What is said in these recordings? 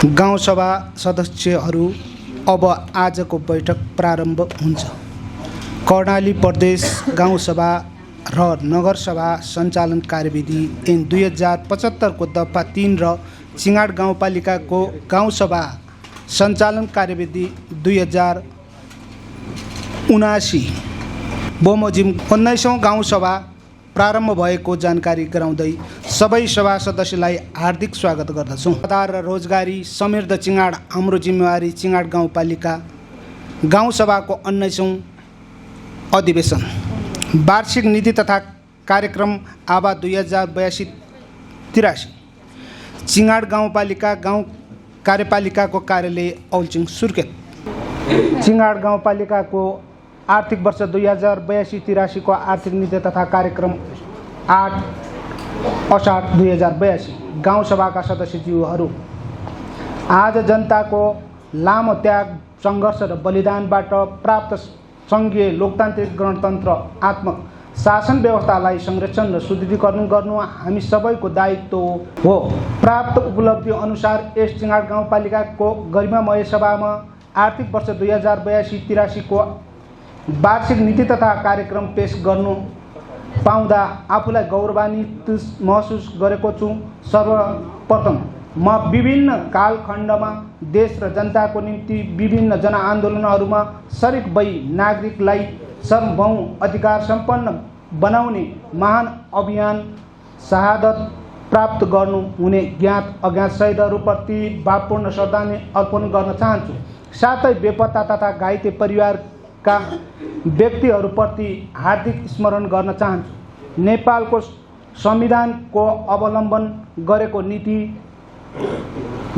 गाउँसभा सदस्यहरू अब आजको बैठक प्रारम्भ हुन्छ। कर्णाली प्रदेश गाउँसभा र नगरसभा सञ्चालन कार्यविधि ऐन 2075 को दफा 3 र चिङाड गाउँपालिकाको गाउँसभा सञ्चालन कार्यविधि 2079 बमोजिम 19औं गाउँसभा प्रारम्भ भएको जानकारी गराउँदै सबै सभा सदस्यलाई हार्दिक स्वागत गर्दछौँ। आधार र रोजगारी समृद्ध चिङाड हाम्रो जिम्मेवारी चिङाड गाउँपालिका गाउँसभाको 19औं अधिवेशन वार्षिक नीति तथा कार्यक्रम आभा 2082-83 चिङाड गाउँपालिका गाउँ कार्यपालिकाको कार्यालय औलचिङ सुर्खेत। चिङाड गाउँपालिकाको आर्थिक वर्ष 2082-83 को आर्थिक नीति तथा कार्यक्रम 8 असार 2082। गाउँसभाका सदस्यज्यूहरू, आज जनताको लामो त्याग सङ्घर्ष र बलिदानबाट प्राप्त सङ्घीय लोकतान्त्रिक गणतन्त्र आत्मक शासन व्यवस्थालाई संरक्षण र सुदृढीकरण गर्नु हामी सबैको दायित्व हो। प्राप्त उपलब्धि अनुसार यस चिङाड गाउँपालिकाको गरिमामय सभामा आर्थिक वर्ष 2082-83 को वार्षिक नीति तथा कार्यक्रम पेश गर्नु पाउँदा आफूलाई गौरवान्वित महसुस गरेको छु। सर्वप्रथम म विभिन्न कालखण्डमा देश र जनताको निम्ति विभिन्न जनआन्दोलनहरूमा सरिक भई नागरिकलाई सार्वभौम अधिकार सम्पन्न बनाउने महान अभियान शहादत प्राप्त गर्नु हुने ज्ञात अज्ञात शहीदहरूप्रति भावपूर्ण श्रद्धाञ्जली अर्पण गर्न चाहन्छु। साथै बेपत्ता तथा घाइते परिवारका व्यक्तिहरूप्रति हार्दिक स्मरण गर्न चाहन्छु। नेपालको संविधानको अवलम्बन गरेको नीति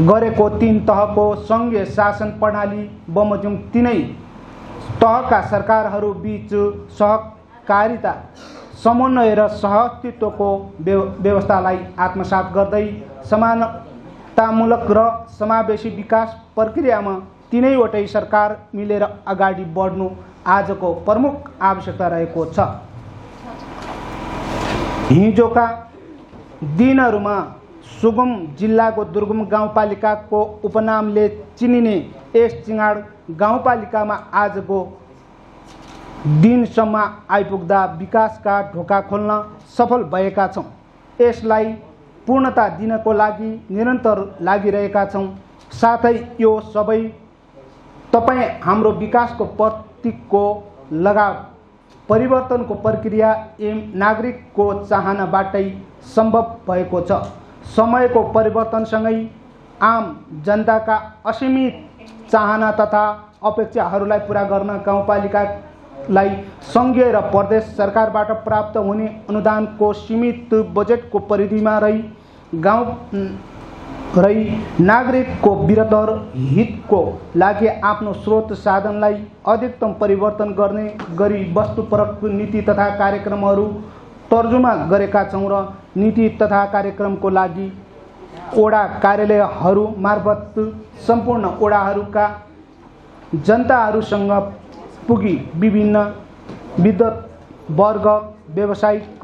गरेको 3 तहको सङ्घीय शासन प्रणाली बमोजिम 3 तहका सरकारहरू बीच सहकारिता समन्वय र सहअस्तित्वको व्यवस्थालाई आत्मसात गर्दै समानतामूलक र समावेशी विकास प्रक्रियामा 3वटै सरकार मिलेर अगाडि बढ्नु आजको प्रमुख आवश्यकता रहेको छ। हिजोका दिनहरूमा सुगम जिल्लाको दुर्गम गाउँपालिकाको उपनामले चिनिने यस चिङाड गाउँपालिकामा आजको दिनसम्म आइपुग्दा विकासका ढोका खोल्न सफल भएका छौँ। यसलाई पूर्णता दिनको लागि निरन्तर लागिरहेका छौँ। साथै यो सबै तपाईँ हाम्रो विकासको प्रतीकको लगाव परिवर्तनको प्रक्रिया नागरिकको चाहनाबाटै सम्भव भएको छ। समयको परिवर्तनसँगै आम जनताका असीमित चाहना तथा अपेक्षाहरूलाई पुरा गर्न गाउँपालिकालाई सङ्घीय र प्रदेश सरकारबाट प्राप्त हुने अनुदानको सीमित बजेटको परिधिमा रही नागरिकको बृहत्तर हितको लागि आफ्नो स्रोत साधनलाई अधिकतम परिवर्तन गर्ने गरी वस्तुपरक नीति तथा कार्यक्रमहरू तर्जुमा गरेका छौँ र नीति तथा कार्यक्रमको लागि ओडा कार्यालयहरू मार्फत सम्पूर्ण ओडाहरूका जनताहरूसँग पुगी विभिन्न विद्वत वर्ग, व्यावसायिक,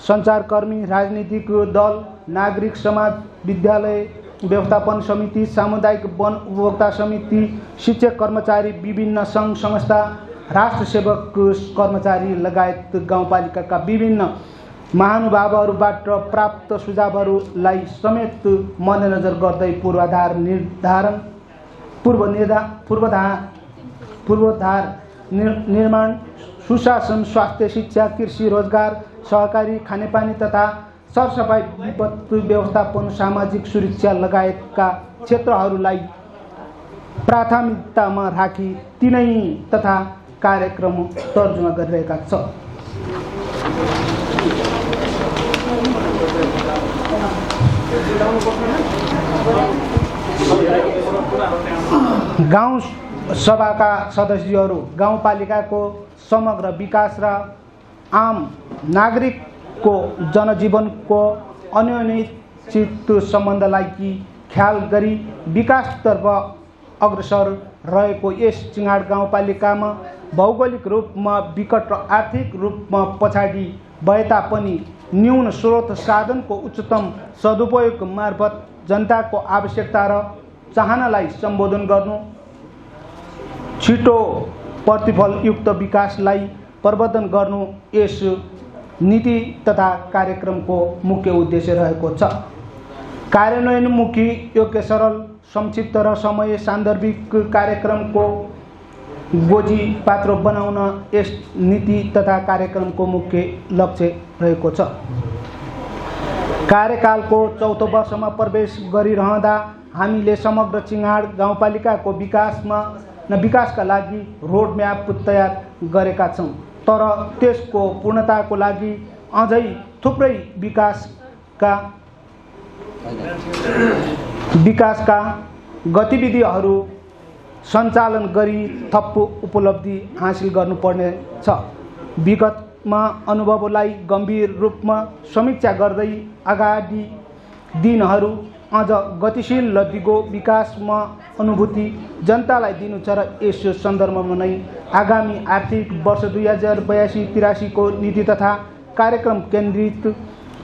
सञ्चारकर्मी, राजनीतिक दल, नागरिक समाज, विद्यालय व्यवस्थापन समिति, सामुदायिक वन उपभोक्ता समिति, शिक्षक कर्मचारी, विभिन्न सङ्घ संस्था, राष्ट्र सेवक कर्मचारी लगायत गाउँपालिकाका विभिन्न महानुभावहरूबाट प्राप्त सुझावहरूलाई समेत मध्यनजर गर्दै पूर्वाधार निर्माण, सुशासन, स्वास्थ्य, शिक्षा, कृषि, रोजगार, सहकारी, खानेपानी तथा सरसफाइ, विपत्ति व्यवस्थापन, सामाजिक सुरक्षा लगायतका क्षेत्रहरूलाई प्राथमिकतामा राखी 3 तथा कार्यक्रम तर्जुमा गरिरहेका छ। गाउँ सभाका सदस्यहरू गाउँपालिकाको समग्र विकास र आम नागरिकको जनजीवनको अन्योन्यचित सम्बन्धलाई ख्याल गरी विकासतर्फ अग्रसर रहेको यस चिङाड गाउँपालिकामा भौगोलिक रूपमा विकट र आर्थिक रूपमा पछाडि भए तापनि न्यून स्रोत साधनको उच्चतम सदुपयोग मार्फत जनताको आवश्यकता र चाहनालाई सम्बोधन गर्नु, छिटो प्रतिफलयुक्त विकासलाई प्रवर्धन गर्नु यस नीति तथा कार्यक्रमको मुख्य उद्देश्य रहेको छ। कार्यान्वयनमुखी, योग्य, सरल, संक्षिप्त र समय सान्दर्भिक कार्यक्रमको गोजी पात्र बनाउन यस नीति तथा कार्यक्रमको मुख्य लक्ष्य रहेको छ। कार्यकालको चौथो वर्षमा प्रवेश गरिरहँदा हामीले समग्र चिङाड गाउँपालिकाको विकासका लागि रोडम्याप तयार गरेका छौँ, तर त्यसको पूर्णताको लागि अझै थुप्रै विकासका गतिविधिहरू सञ्चालन गरी थप उपलब्धि हासिल गर्नुपर्ने छ। विगतमा अनुभवलाई गम्भीर रूपमा समीक्षा गर्दै आगामी दिनहरू अझ गतिशील र दिगो विकासमा अनुभूति जनतालाई दिनु छ र यस सन्दर्भमा नै आगामी आर्थिक वर्ष 2082-83 को नीति तथा कार्यक्रम केन्द्रित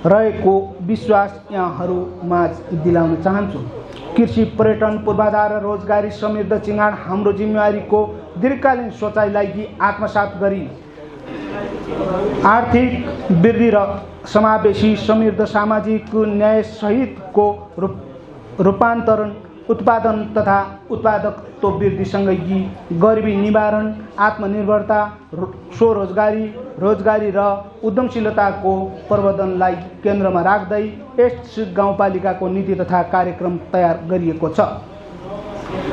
रहेको विश्वास यहाँहरूमाझ दिलाउन चाहन्छु। कृषि, पर्यटन, पूर्वाधार र रोजगारी समृद्ध चिङाड हाम्रो जिम्मेवारीको दीर्घकालीन सोचाइलाई आत्मसात गरी आर्थिक वृद्धि र समावेशी समृद्ध सामाजिक न्यायसहितको रूपान्तरण, उत्पादन तथा उत्पादकत्व वृद्धिसँगै गरिबी निवारण, आत्मनिर्भरता, स्वरोजगारी, रोजगारी र उद्यमशीलताको प्रवर्धनलाई केन्द्रमा राख्दै यस गाउँपालिकाको नीति तथा कार्यक्रम तयार गरिएको छ।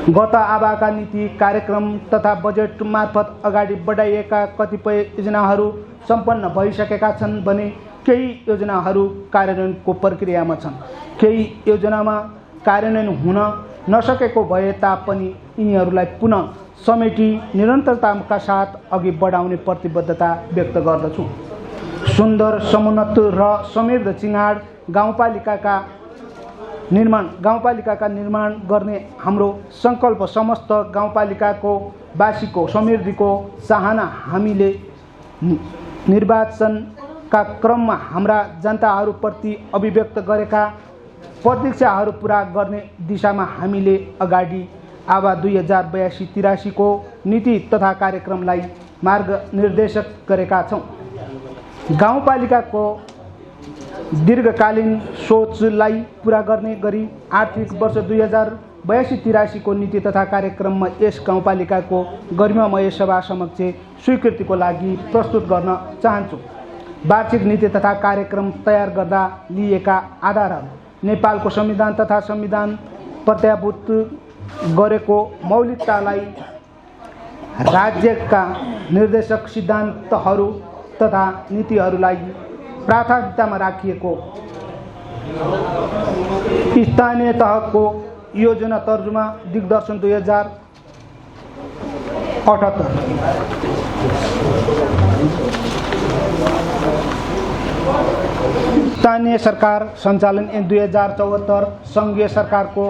गत आवाका नीति, कार्यक्रम तथा बजेट मार्फत अगाडि बढाइएका कतिपय योजनाहरू सम्पन्न भइसकेका छन् भने केही योजनाहरू कार्यान्वयनको प्रक्रियामा छन्। केही योजनामा कार्यान्वयन हुन नसकेको भए तापनि यिनीहरूलाई पुनः समेटी निरन्तरताका साथ अघि बढाउने प्रतिबद्धता व्यक्त गर्दछु। सुन्दर, समुन्नत र समृद्ध चिङाड गाउँपालिकाका निर्माण गर्ने हाम्रो सङ्कल्प समस्त गाउँपालिकाको वासीको समृद्धिको चाहना हामीले निर्वाचनका क्रममा हाम्रा जनताहरूप्रति अभिव्यक्त गरेका प्रतीक्षाहरू पूरा गर्ने दिशामा हामीले अगाडि आवा 2082-83 को नीति तथा कार्यक्रमलाई मार्गनिर्देशक गरेका छौँ। गाउँपालिकाको दीर्घकालीन सोचलाई पूरा गर्ने गरी आर्थिक वर्ष 2082-83 को नीति तथा कार्यक्रममा यस गाउँपालिकाको गरिमामय सभा समक्ष स्वीकृतिको लागि प्रस्तुत गर्न चाहन्छु। वार्षिक नीति तथा कार्यक्रम तयार गर्दा लिएका आधारहरू: नेपालको संविधान तथा संविधान प्रत्याभूत गरेको मौलिकतालाई राज्यका निर्देशक सिद्धान्तहरू तथा नीतिहरूलाई प्राथमिकतामा राखिएको स्थानीय तहको योजना तर्जुमा दिग्दर्शन 2078 स्थानीय सरकार सञ्चालन ऐन 2074 सङ्घीय सरकारको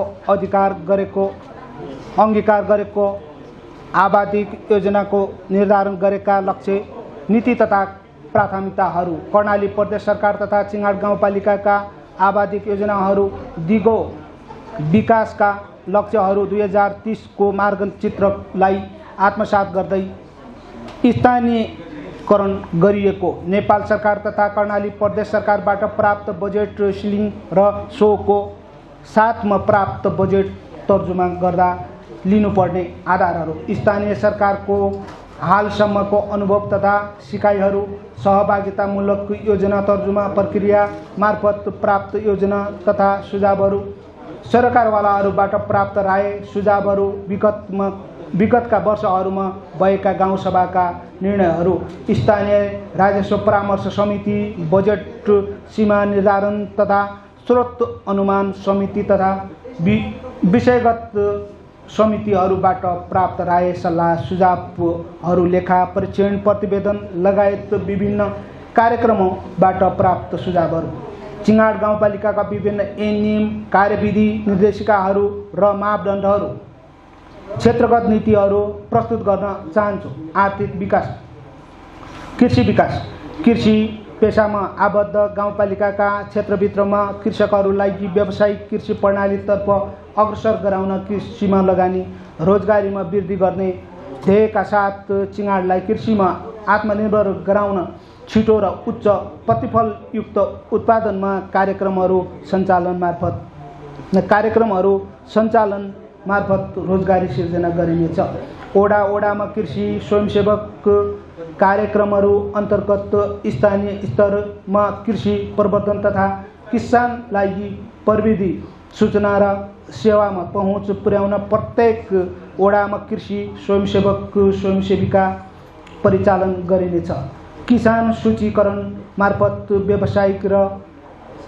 अंगीकार गरेको आबादी योजनाको निर्धारण गरेका लक्ष्य, नीति तथा प्राथमिकताहरू, कर्णाली प्रदेश सरकार तथा चिङाड गाउँपालिकाका आबादी योजनाहरू, दिगो विकासका लक्ष्यहरू 2030 को मार्गचित्रलाई आत्मसात गर्दै स्थानीयकरण गरिएको नेपाल सरकार तथा कर्णाली प्रदेश सरकारबाट प्राप्त बजेट सिलिङ र सोको साथमा प्राप्त बजेट तर्जुमा गर्दा लिनुपर्ने आधारहरू, स्थानीय सरकारको हालसम्मको अनुभव तथा सिकाइहरू, सहभागितामूलक योजना तर्जुमा प्रक्रिया मार्फत प्राप्त योजना तथा सुझावहरू, सरकारवालाहरूबाट प्राप्त राय सुझावहरू, विगतका वर्षहरूमा भएका गाउँसभाका निर्णयहरू, स्थानीय राजस्व परामर्श समिति, बजेट सीमा निर्धारण तथा स्रोत अनुमान समिति तथा विषयगत समितिहरूबाट प्राप्त राय सल्लाह सुझावहरू, लेखा परीक्षण प्रतिवेदन लगायत विभिन्न कार्यक्रमबाट प्राप्त सुझावहरू, चिङाड गाउँपालिकाका विभिन्न ऐन नियम, कार्यविधि, निर्देशिकाहरू र मापदण्डहरू, क्षेत्रगत नीतिहरू प्रस्तुत गर्न चाहन्छु। आर्थिक विकास, कृषि विकास, कृषि पेसामा आबद्ध गाउँपालिकाका क्षेत्रभित्रमा कृषकहरूलाई व्यावसायिक कृषि प्रणालीतर्फ अग्रसर गराउन कृषिमा लगानी रोजगारीमा वृद्धि गर्ने ध्येयका साथ चिङाडलाई कृषिमा आत्मनिर्भर गराउन छिटो र उच्च प्रतिफलयुक्त उत्पादनमा कार्यक्रमहरू सञ्चालन मार्फत रोजगारी सिर्जना गरिनेछ। ओडा ओडामा कृषि स्वयंसेवक कार्यक्रमहरू अन्तर्गत स्थानीय स्तरमा कृषि प्रवर्धन तथा किसानलाई प्रविधि सूचना र सेवामा पहुँच पुर्याउन प्रत्येक ओडामा कृषि स्वयंसेविका परिचालन गरिनेछ। किसान सूचीकरण मार्फत व्यावसायिक र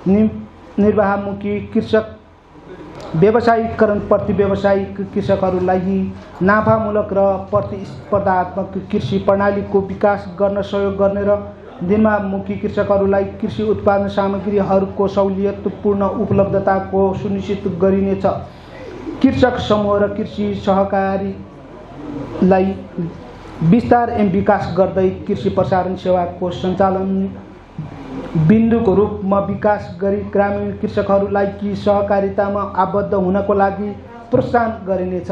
निर्वाहमुखी कृषक व्यावसायिकरण प्रति व्यावसायिक कृषकहरूलाई नाफामूलक र प्रतिस्पर्धात्मक कृषि प्रणालीको विकास गर्न सहयोग गर्ने र दिनमामुखी कृषकहरूलाई कृषि उत्पादन सामग्रीहरूको सहुलियतपूर्ण उपलब्धताको सुनिश्चित गरिनेछ। कृषक समूह र कृषि सहकारीलाई विस्तार एवं विकास गर्दै कृषि प्रसारण सेवाको सञ्चालन बिन्दुको रूपमा विकास गरी ग्रामीण कृषकहरूलाई सहकारितामा आबद्ध हुनको लागि प्रोत्साहन गरिनेछ।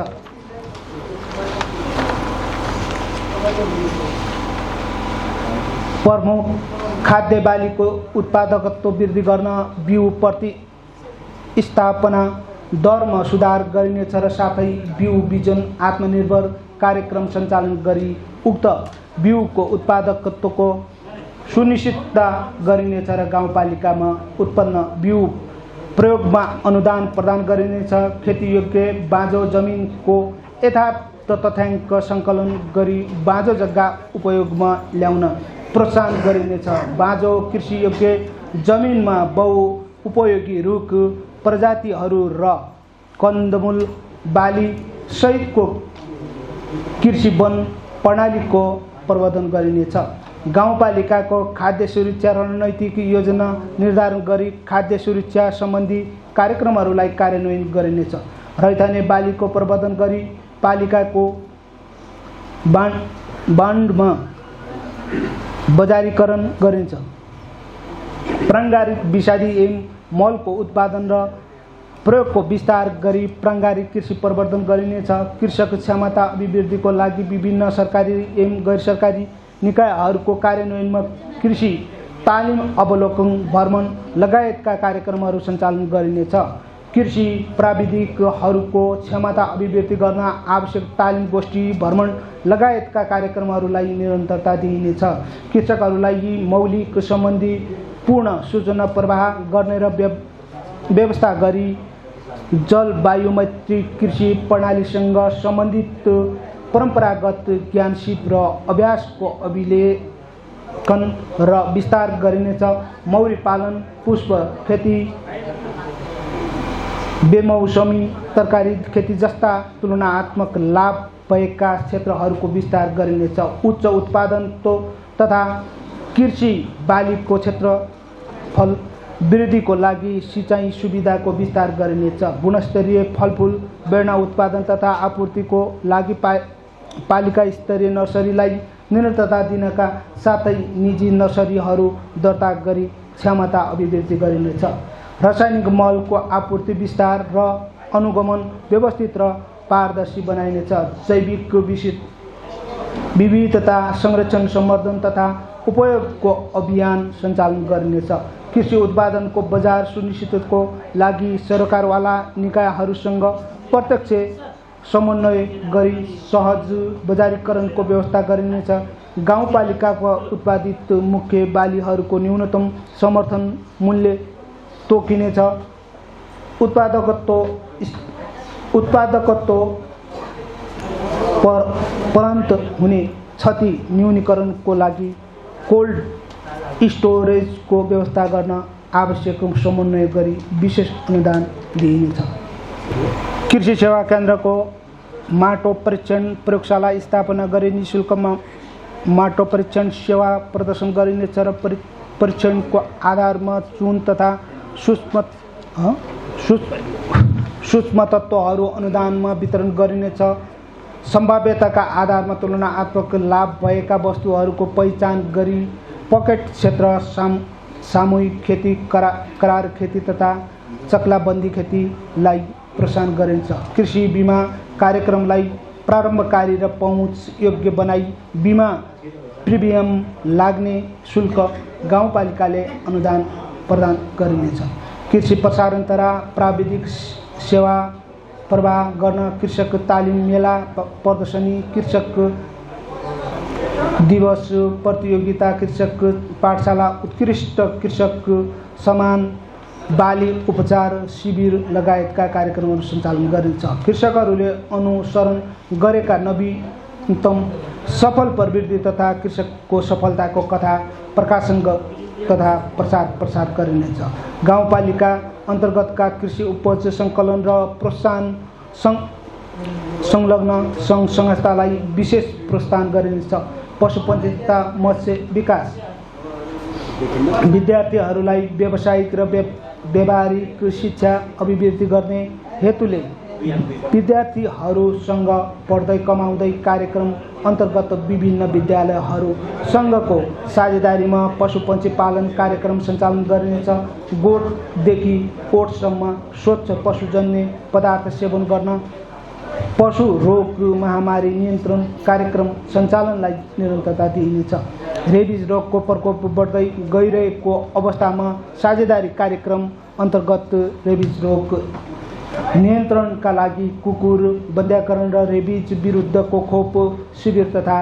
प्रमुख खाद्य बालीको उत्पादकत्व वृद्धि गर्न बिउ प्रतिस्थापना दरमा सुधार गरिनेछ र साथै बिउ बिजन आत्मनिर्भर कार्यक्रम सञ्चालन गरी उक्त बिउको उत्पादकत्वको सुनिश्चितता गरिनेछ र गाउँपालिकामा उत्पन्न बिउ प्रयोगमा अनुदान प्रदान गरिनेछ। खेतीयोग्य बाँझो जमिनको यथार्थ तथ्याङ्क सङ्कलन गरी बाँझो जग्गा उपयोगमा ल्याउन प्रोत्साहन गरिनेछ। बाँझो कृषियोग्य जमिनमा बहु उपयोगी रुख प्रजातिहरू र कन्दमूल बाली सहितको कृषि वन प्रणालीको प्रवर्धन गरिनेछ। गाउँपालिकाको खाद्य सुरक्षा रणनीतिक योजना निर्धारण गरी खाद्य सुरक्षा सम्बन्धी कार्यक्रमहरूलाई कार्यान्वयन गरिनेछ। रैथाने बालीको प्रवर्धन गरी पालिकाको बान्डमा बजारीकरण गरिन्छ। प्राङ्गारिक विषादी एवं मलको उत्पादन र प्रयोगको विस्तार गरी प्राङ्गारिक कृषि प्रवर्धन गरिनेछ। कृषक क्षमता अभिवृद्धिको लागि विभिन्न सरकारी एवं गैर सरकारी निकायहरूको कार्यान्वयनमा कृषि तालिम अवलोकन भ्रमण लगायतका कार्यक्रमहरू सञ्चालन गरिनेछ। कृषि प्राविधिकहरूको क्षमता अभिवृद्धि गर्न आवश्यक तालिम गोष्ठी भ्रमण लगायतका कार्यक्रमहरूलाई निरन्तरता दिइनेछ। कृषकहरूलाई मौलिक सम्बन्धी पूर्ण सूचना प्रवाह गर्ने र व्यवस्था गरी जलवायुमैत्री कृषि प्रणालीसँग सम्बन्धित परम्परागत ज्ञान सिप र अभ्यासको अभिलेखन र विस्तार गरिनेछ। मौरी पालन, पुष्प खेती, बेमौसमी तरकारी खेती जस्ता तुलनात्मक लाभ भएका क्षेत्रहरूको विस्तार गरिनेछ। उच्च उत्पादन तथा कृषि बालीको क्षेत्रफल वृद्धिको लागि सिँचाइ सुविधाको विस्तार गरिनेछ। गुणस्तरीय फलफुल बेर्ना उत्पादन तथा आपूर्तिको लागि पालिका स्तरीय नर्सरीलाई निरन्तरता दिनका साथै निजी नर्सरीहरू दर्ता गरी क्षमता अभिवृद्धि गरिनेछ। रासायनिक मलको आपूर्ति विस्तार र अनुगमन व्यवस्थित र पारदर्शी बनाइनेछ। जैविक विविधता संरक्षण सम्वर्धन तथा उपयोगको अभियान सञ्चालन गरिनेछ। कृषि उत्पादनको बजार सुनिश्चितको लागि सरकारवाला निकायहरूसँग प्रत्यक्ष समन्वय गरी सहज बजारीकरणको व्यवस्था गरिनेछ। गाउँपालिकाको उत्पादित मुख्य बालीहरूको न्यूनतम समर्थन मूल्य तोकिनेछ। उत्पादकत्व परन्त हुने क्षति न्यूनीकरणको लागि कोल्ड स्टोरेजको व्यवस्था गर्न आवश्यक समन्वय गरी विशेष अनुदान दिइनेछ। कृषि सेवा केन्द्रको माटो परीक्षण प्रयोगशाला स्थापना गरी निःशुल्कमा माटो परीक्षण सेवा प्रदर्शन गरिनेछ र परीक्षणको आधारमा चुन तथा सूक्ष्म तत्त्वहरू अनुदानमा वितरण गरिनेछ। सम्भाव्यताका आधारमा तुलनात्मक लाभ भएका वस्तुहरूको पहिचान गरी पकेट क्षेत्र सामूहिक खेती करार खेती तथा चक्लाबन्दी खेतीलाई प्रोत्साहन गरिन्छ। कृषि बिमा कार्यक्रमलाई प्रारम्भकारी र पहुँच योग्य बनाई बिमा प्रिमियम लाग्ने शुल्क गाउँपालिकाले अनुदान प्रदान गरिनेछ। कृषि प्रसारण तथा प्राविधिक सेवा प्रवाह गर्न कृषक तालिम मेला प्रदर्शनी कृषक दिवस प्रतियोगिता कृषक पाठशाला उत्कृष्ट कृषक सम्मान बाली उपचार शिविर लगायतका कार्यक्रमहरू सञ्चालन गरिन्छ। कृषकहरूले अनुसरण गरेका नवीनतम सफल प्रवृत्ति तथा कृषकको सफलताको कथा प्रकाशन तथा प्रसार गरिनेछ। गाउँपालिका अन्तर्गतका कृषि उपज सङ्कलन र प्रोत्साहन संलग्न सङ्घ संस्थालाई विशेष प्रोत्साहन गरिनेछ। पशुपन्छी तथा मत्स्य विकास विद्यार्थीहरूलाई व्यावसायिक र व्यावहारिक शिक्षा अभिवृद्धि गर्ने हेतुले विद्यार्थीहरूसँग पढ्दै कमाउँदै कार्यक्रम अन्तर्गत विभिन्न विद्यालयहरू सङ्घको साझेदारीमा पशुपन्छी पालन कार्यक्रम सञ्चालन गरिनेछ। गोठदेखि ओठसम्म स्वच्छ पशुजन्य पदार्थ सेवन गर्न पशु रोग महामारी नियन्त्रण कार्यक्रम सञ्चालनलाई निरन्तरता दिइनेछ। रेबिज रोगको प्रकोप बढ्दै गइरहेको अवस्थामा साझेदारी कार्यक्रम अन्तर्गत रेबिज रोग नियन्त्रणका लागि कुकुर बन्ध्याकरण र रेबिज विरुद्धको खोप शिविर तथा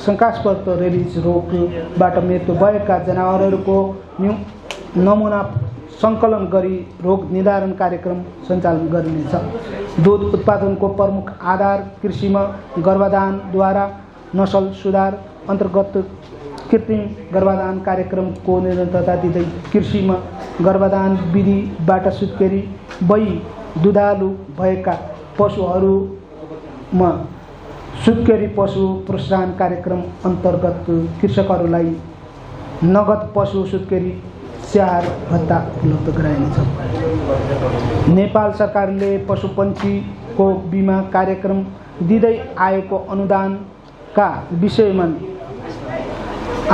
शङ्कास्पद रेबिज रोगबाट मृत्यु भएका जनावरहरूको नमुना सङ्कलन गरी रोग निर्धारण कार्यक्रम सञ्चालन गरिनेछ। दूध उत्पादनको प्रमुख आधार कृषिमा गर्भाधानद्वारा नस्ल सुधार अन्तर्गत कृत्रिम गर्भाधान कार्यक्रमको निरन्तरता दिँदै कृषिमा गर्भाधान विधिबाट सुत्केरी भई दुधालु भएका पशुहरूमा सुत्केरी पशु प्रोत्साहन कार्यक्रम अन्तर्गत कृषकहरूलाई नगद पशु सुत्केरी स्याहार भत्ता उपलब्ध गराइनेछ। नेपाल सरकारले पशुपन्छीको बिमा कार्यक्रम दिँदै आएको अनुदानका विषयमा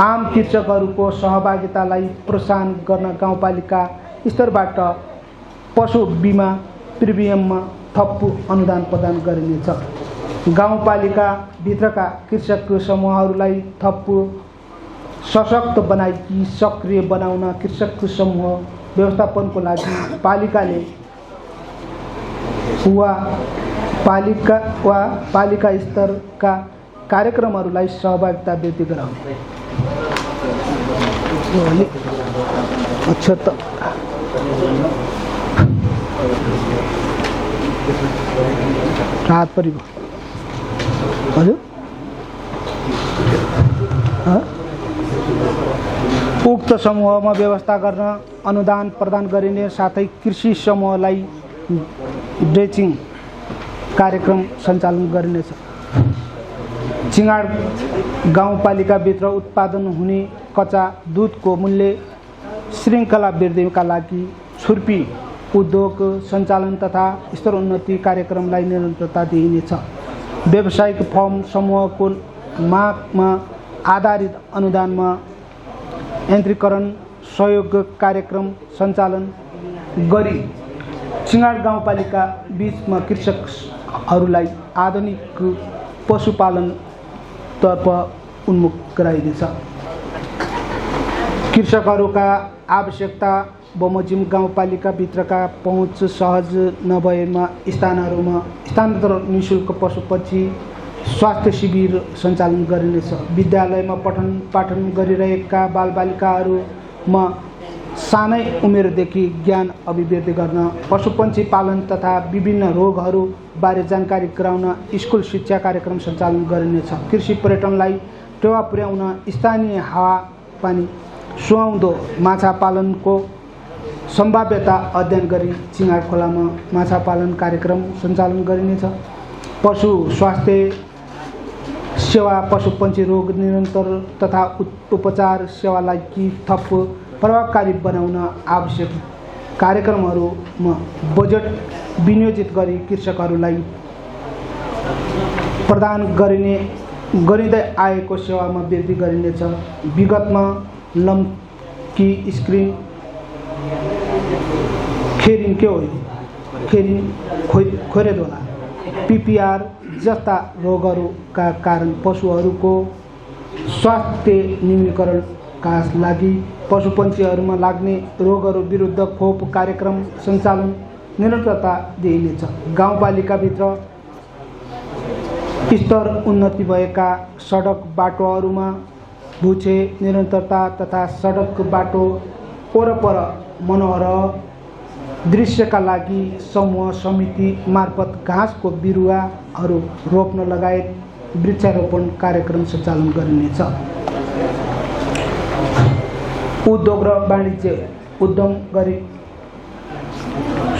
आम कृषकहरूको सहभागितालाई प्रोत्साहन गर्न गाउँपालिका स्तरबाट पशु बिमा प्रिमियममा थप अनुदान प्रदान गरिनेछ। गाउँपालिका भित्रका कृषक समूहहरूलाई थप सशक्त बनाई सक्रिय बनाउन कृषक समूह व्यवस्थापनको लागि पालिकाले पालिका स्तरका कार्यक्रमहरूलाई सहभागिता वृद्धि गराउने। अच्छा त राहत परिभयो हजुर उक्त समूहमा व्यवस्था गर्न अनुदान प्रदान गरिने साथै कृषि समूहलाई ड्रेचिङ कार्यक्रम सञ्चालन गरिनेछ। चिङाड गाउँपालिकाभित्र उत्पादन हुने कच्चा दुधको मूल्य श्रृङ्खला वृद्धिका लागि छुर्पी उद्योग सञ्चालन तथा स्तरोन्नति कार्यक्रमलाई निरन्तरता दिइनेछ। व्यावसायिक फर्म समूहको मागमा आधारित अनुदानमा यन्त्रीकरण सहयोग कार्यक्रम सञ्चालन गरी चिङाड गाउँपालिका बीचमा कृषकहरूलाई आधुनिक पशुपालनतर्फ उन्मुख गराइनेछ। कृषकहरूका आवश्यकता बमोजिम गाउँपालिकाभित्रका पहुँच सहज नभएमा स्थानहरूमा स्थानान्तरण निःशुल्क पशुपन्छी स्वास्थ्य शिविर सञ्चालन गरिनेछ। विद्यालयमा पठन पाठन गरिरहेका बालबालिकाहरूमा सानै उमेरदेखि ज्ञान अभिवृद्धि गर्न पशुपन्छी पालन तथा विभिन्न रोगहरूबारे जानकारी गराउन स्कुल शिक्षा कार्यक्रम सञ्चालन गरिनेछ। कृषि पर्यटनलाई टेवा पुर्याउन स्थानीय हावापानी सुहाउँदो माछा पालनको सम्भाव्यता अध्ययन गरी चिङाड खोलामा माछा पालन कार्यक्रम सञ्चालन गरिनेछ। पशु स्वास्थ्य सेवा पशुपन्छी रोग निरन्तर तथा उपचार सेवालाई थप प्रभावकारी बनाउन आवश्यक कार्यक्रमहरूमा बजेट विनियोजित गरी कृषकहरूलाई प्रदान गरिने गरिँदै आएको सेवामा वृद्धि गरिनेछ। विगतमा लम्की स्क्रिन खेरिङ के हो खेरिङ खोरेदोला पिपिआर जस्ता रोगहरूका कारण पशुहरूको स्वास्थ्य न्यूनीकरणका लागि पशुपन्छीहरूमा लाग्ने रोगहरू विरुद्ध खोप कार्यक्रम सञ्चालन निरन्तरता दिइनेछ। गाउँपालिकाभित्र स्तर उन्नति भएका सडक बाटोहरूमा भुक्षे निरन्तरता तथा सडक बाटो वरपर मनोहर दृश्यका लागि समूह समिति मार्फत घाँसको बिरुवाहरू रोप्न लगायत वृक्षारोपण कार्यक्रम सञ्चालन गरिनेछ। उद्योग र वाणिज्य उद्यम गरी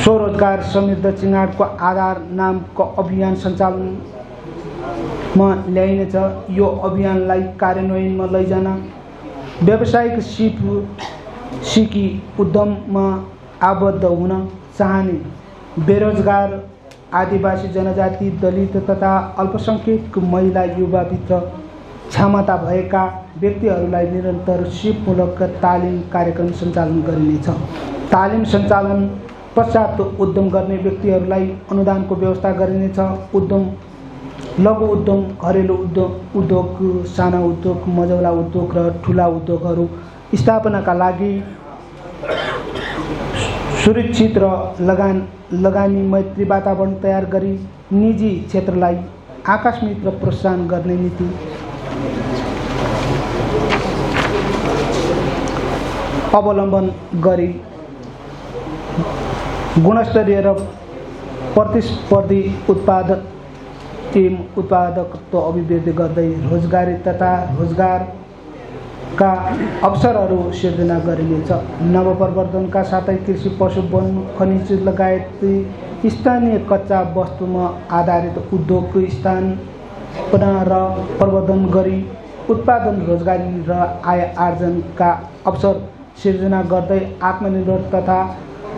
स्वरोजगार समृद्ध चिङ्गाडको आधार नामको अभियान सञ्चालनमा ल्याइनेछ। यो अभियानलाई कार्यान्वयनमा लैजान व्यावसायिक सिकी उद्यममा आबद्ध हुन चाहने बेरोजगार आदिवासी जनजाति दलित तथा अल्पसङ्ख्यक महिला युवाभित्र क्षमता भएका व्यक्तिहरूलाई निरन्तर सिपमूलक तालिम कार्यक्रम सञ्चालन गरिनेछ। तालिम सञ्चालन पश्चात उद्यम गर्ने व्यक्तिहरूलाई अनुदानको व्यवस्था गरिनेछ। उद्यम लघु उद्यम घरेलु उद्योग साना उद्योग मझौला उद्योग र ठुला उद्योगहरू स्थापनाका लागि सुरक्षित र लगानी मैत्री वातावरण तयार गरी निजी क्षेत्रलाई आकस्मिक र प्रोत्साहन गर्ने नीति अवलम्बन गरी गुणस्तरीय र प्रतिस्पर्धी उत्पादकत्व अभिवृद्धि गर्दै रोजगारी तथा रोजगारका अवसरहरू सिर्जना गरिनेछ। नवप्रवर्धनका साथै कृषि पशु वन खनिज लगायत स्थानीय कच्चा वस्तुमा आधारित उद्योग स्थापना र प्रवर्धन गरी उत्पादन रोजगारी र आय आर्जनका अवसर सिर्जना गर्दै आत्मनिर्भर तथा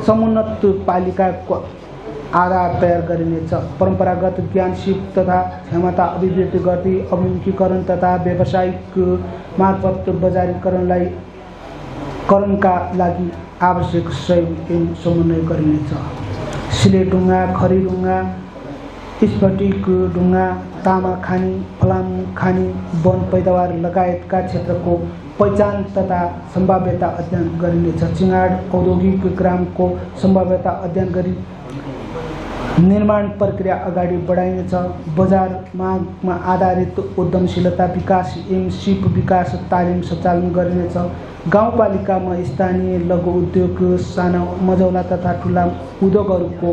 समुन्नत पालिकाको आधार तयार गरिनेछ। परम्परागत ज्ञान सिप तथा क्षमता अभिवृद्धि गर्दै अभिमुखीकरण तथा व्यावसायिक मार्फत बजारीकरणका लागि आवश्यक सहयोग एवं समन्वय गरिनेछ। सिलेढुङ्गा खरीढुङ्गा स्फटिक ढुङ्गा तामा खानी फलाम खानी वन पैदावार लगायतका क्षेत्रको पहिचान तथा सम्भाव्यता अध्ययन गरिनेछ। चिङ्गाड औद्योगिक ग्रामको सम्भाव्यता अध्ययन गरी निर्माण प्रक्रिया अगाडि बढाइनेछ। बजार मागमा आधारित उद्यमशीलता विकास एवं सिप विकास तालिम सञ्चालन गरिनेछ। गाउँपालिकामा स्थानीय लघु उद्योग साना मझौला तथा ठुला उद्योगहरूको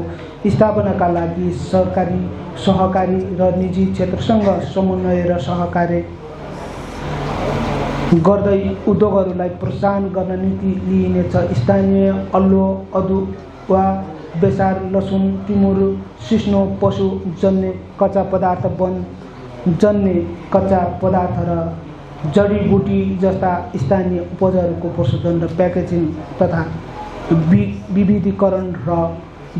स्थापनाका लागि सरकारी सहकारी र निजी क्षेत्रसँग समन्वय र सहकार्य गर्दै उद्योगहरूलाई प्रोत्साहन गर्न नीति लिइनेछ। स्थानीय अल्लो अदुवा बेसार लसुन टिमुर सिस्नो पशु जन्य कच्चा पदार्थ वन जन्य कच्चा पदार्थ र जडीबुटी जस्ता स्थानीय उपजहरूको प्रशोधन र प्याकेजिङ तथा विविधीकरण र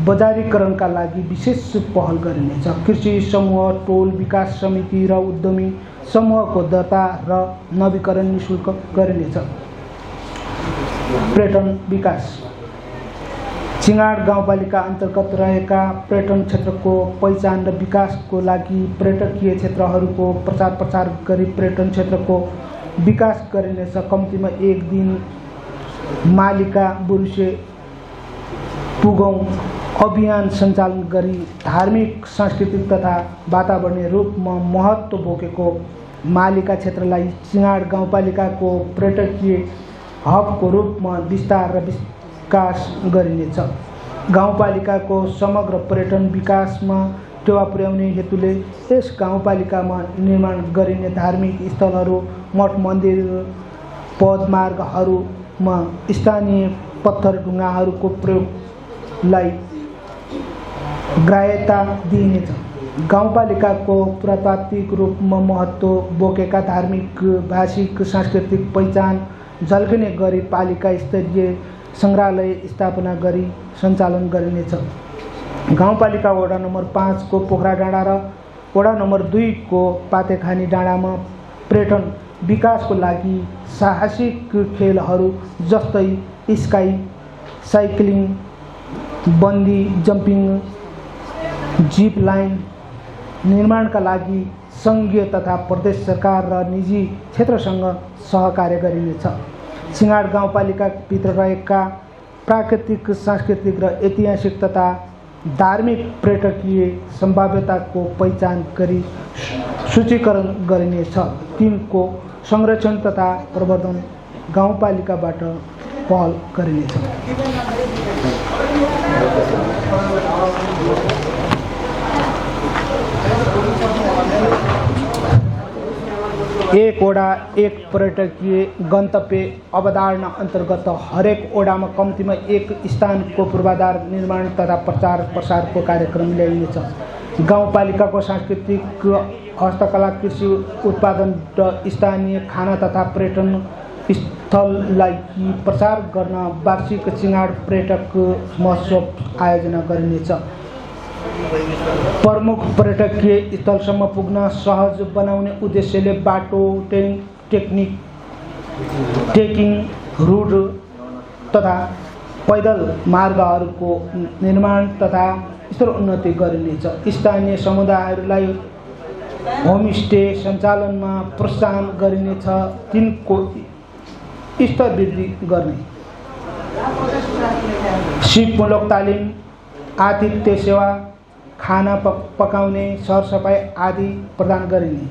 बजारीकरणका लागि विशेष पहल गरिनेछ। कृषि समूह टोल विकास समिति र उद्यमी समूहको दर्ता र नवीकरण निःशुल्क गरिनेछ। पर्यटन विकास चिङ्गाड गाउँपालिका अन्तर्गत रहेका पर्यटन क्षेत्रको पहिचान र विकासको लागि पर्यटकीय क्षेत्रहरूको प्रचार गरी पर्यटन क्षेत्रको विकास गरिनेछ। कम्तीमा एक दिन मालिका बुरुसे पुगौँ अभियान सञ्चालन गरी धार्मिक सांस्कृतिक तथा वातावरणीय रूपमा महत्त्व बोकेको मालिका क्षेत्रलाई चिङ्गाड गाउँपालिकाको पर्यटकीय हबको रूपमा विस्तार र विकास गरिनेछ। गाउँपालिकाको समग्र पर्यटन विकासमा टेवा पुर्याउने हेतुले यस गाउँपालिकामा निर्माण गरिने धार्मिक स्थलहरू मठ मन्दिर पदमार्गहरूमा स्थानीय पत्थर ढुङ्गाहरूको प्रयोगलाई ग्राह्यता दिइनेछ। गाउँपालिकाको पुरातात्विक रूपमा महत्त्व बोकेका धार्मिक भाषिक सांस्कृतिक पहिचान झल्किने गरी पालिका स्तरीय सङ्ग्रहालय स्थापना गरी सञ्चालन गरिनेछ। गाउँपालिका वडा नम्बर 5 को पोखरा डाँडा र वडा नम्बर 2 को पातेखानी डाँडामा पर्यटन विकासको लागि साहसिक खेलहरू जस्तै स्काई साइक्लिङ, बन्दी जम्पिङ, जिप लाइन निर्माणका लागि सङ्घीय तथा प्रदेश सरकार र निजी क्षेत्रसँग सहकार्य गरिनेछ। सिङाड गाउँपालिकाभित्र रहेका प्राकृतिक, सांस्कृतिक र ऐतिहासिक तथा धार्मिक पर्यटकीय सम्भाव्यताको पहिचान गरी सूचीकरण गरिनेछ। तिनको संरक्षण तथा प्रवर्धन गाउँपालिकाबाट पहल गरिनेछ। एक वडा एक पर्यटकीय गन्तव्य अवधारणा अन्तर्गत हरेक वडामा कम्तीमा एक स्थानको पूर्वाधार निर्माण तथा प्रचार प्रसारको कार्यक्रम ल्याइनेछ। गाउँपालिकाको सांस्कृतिक, हस्तकला, कृषि उत्पादन र स्थानीय खाना तथा पर्यटन स्थललाई प्रचार गर्न वार्षिक सिङाड पर्यटक महोत्सव आयोजना गरिनेछ। प्रमुख पर्यटकीय स्थलसम्म पुग्न सहज बनाउने उद्देश्यले बाटो, ट्रेकिङ रूट तथा पैदल मार्गहरूको निर्माण तथा स्तरोन्नति गरिनेछ। स्थानीय समुदायहरूलाई होमस्टे सञ्चालनमा प्रोत्साहन गरिनेछ। तिनको स्तर वृद्धि गर्ने, सिपमूलक तालिम, आतिथ्य सेवा, खाना पकाउने, सरसफाइ आदि प्रदान गरिने।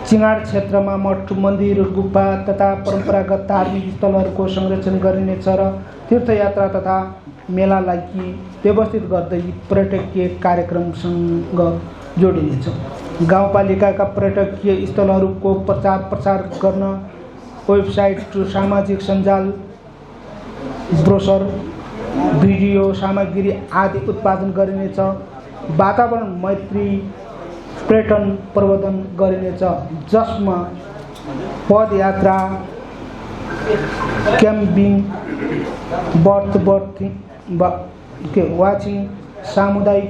सिङाड क्षेत्रमा मठ, मन्दिर, गुफा तथा परम्परागत धार्मिक स्थलहरूको संरक्षण गरिनेछ र तीर्थयात्रा तथा मेलालाई व्यवस्थित गर्दै पर्यटकीय कार्यक्रमसँग जोडिनेछ। गाउँपालिकाका पर्यटकीय स्थलहरूको प्रचार प्रसार गर्न वेबसाइट, सामाजिक सञ्जाल, ब्रोसर, भिडियो सामग्री आदि उत्पादन गरिनेछ। वातावरण मैत्री पर्यटन प्रवर्धन गरिनेछ, जसमा पदयात्रा, क्याम्पिङ, वाचिङ, सामुदायिक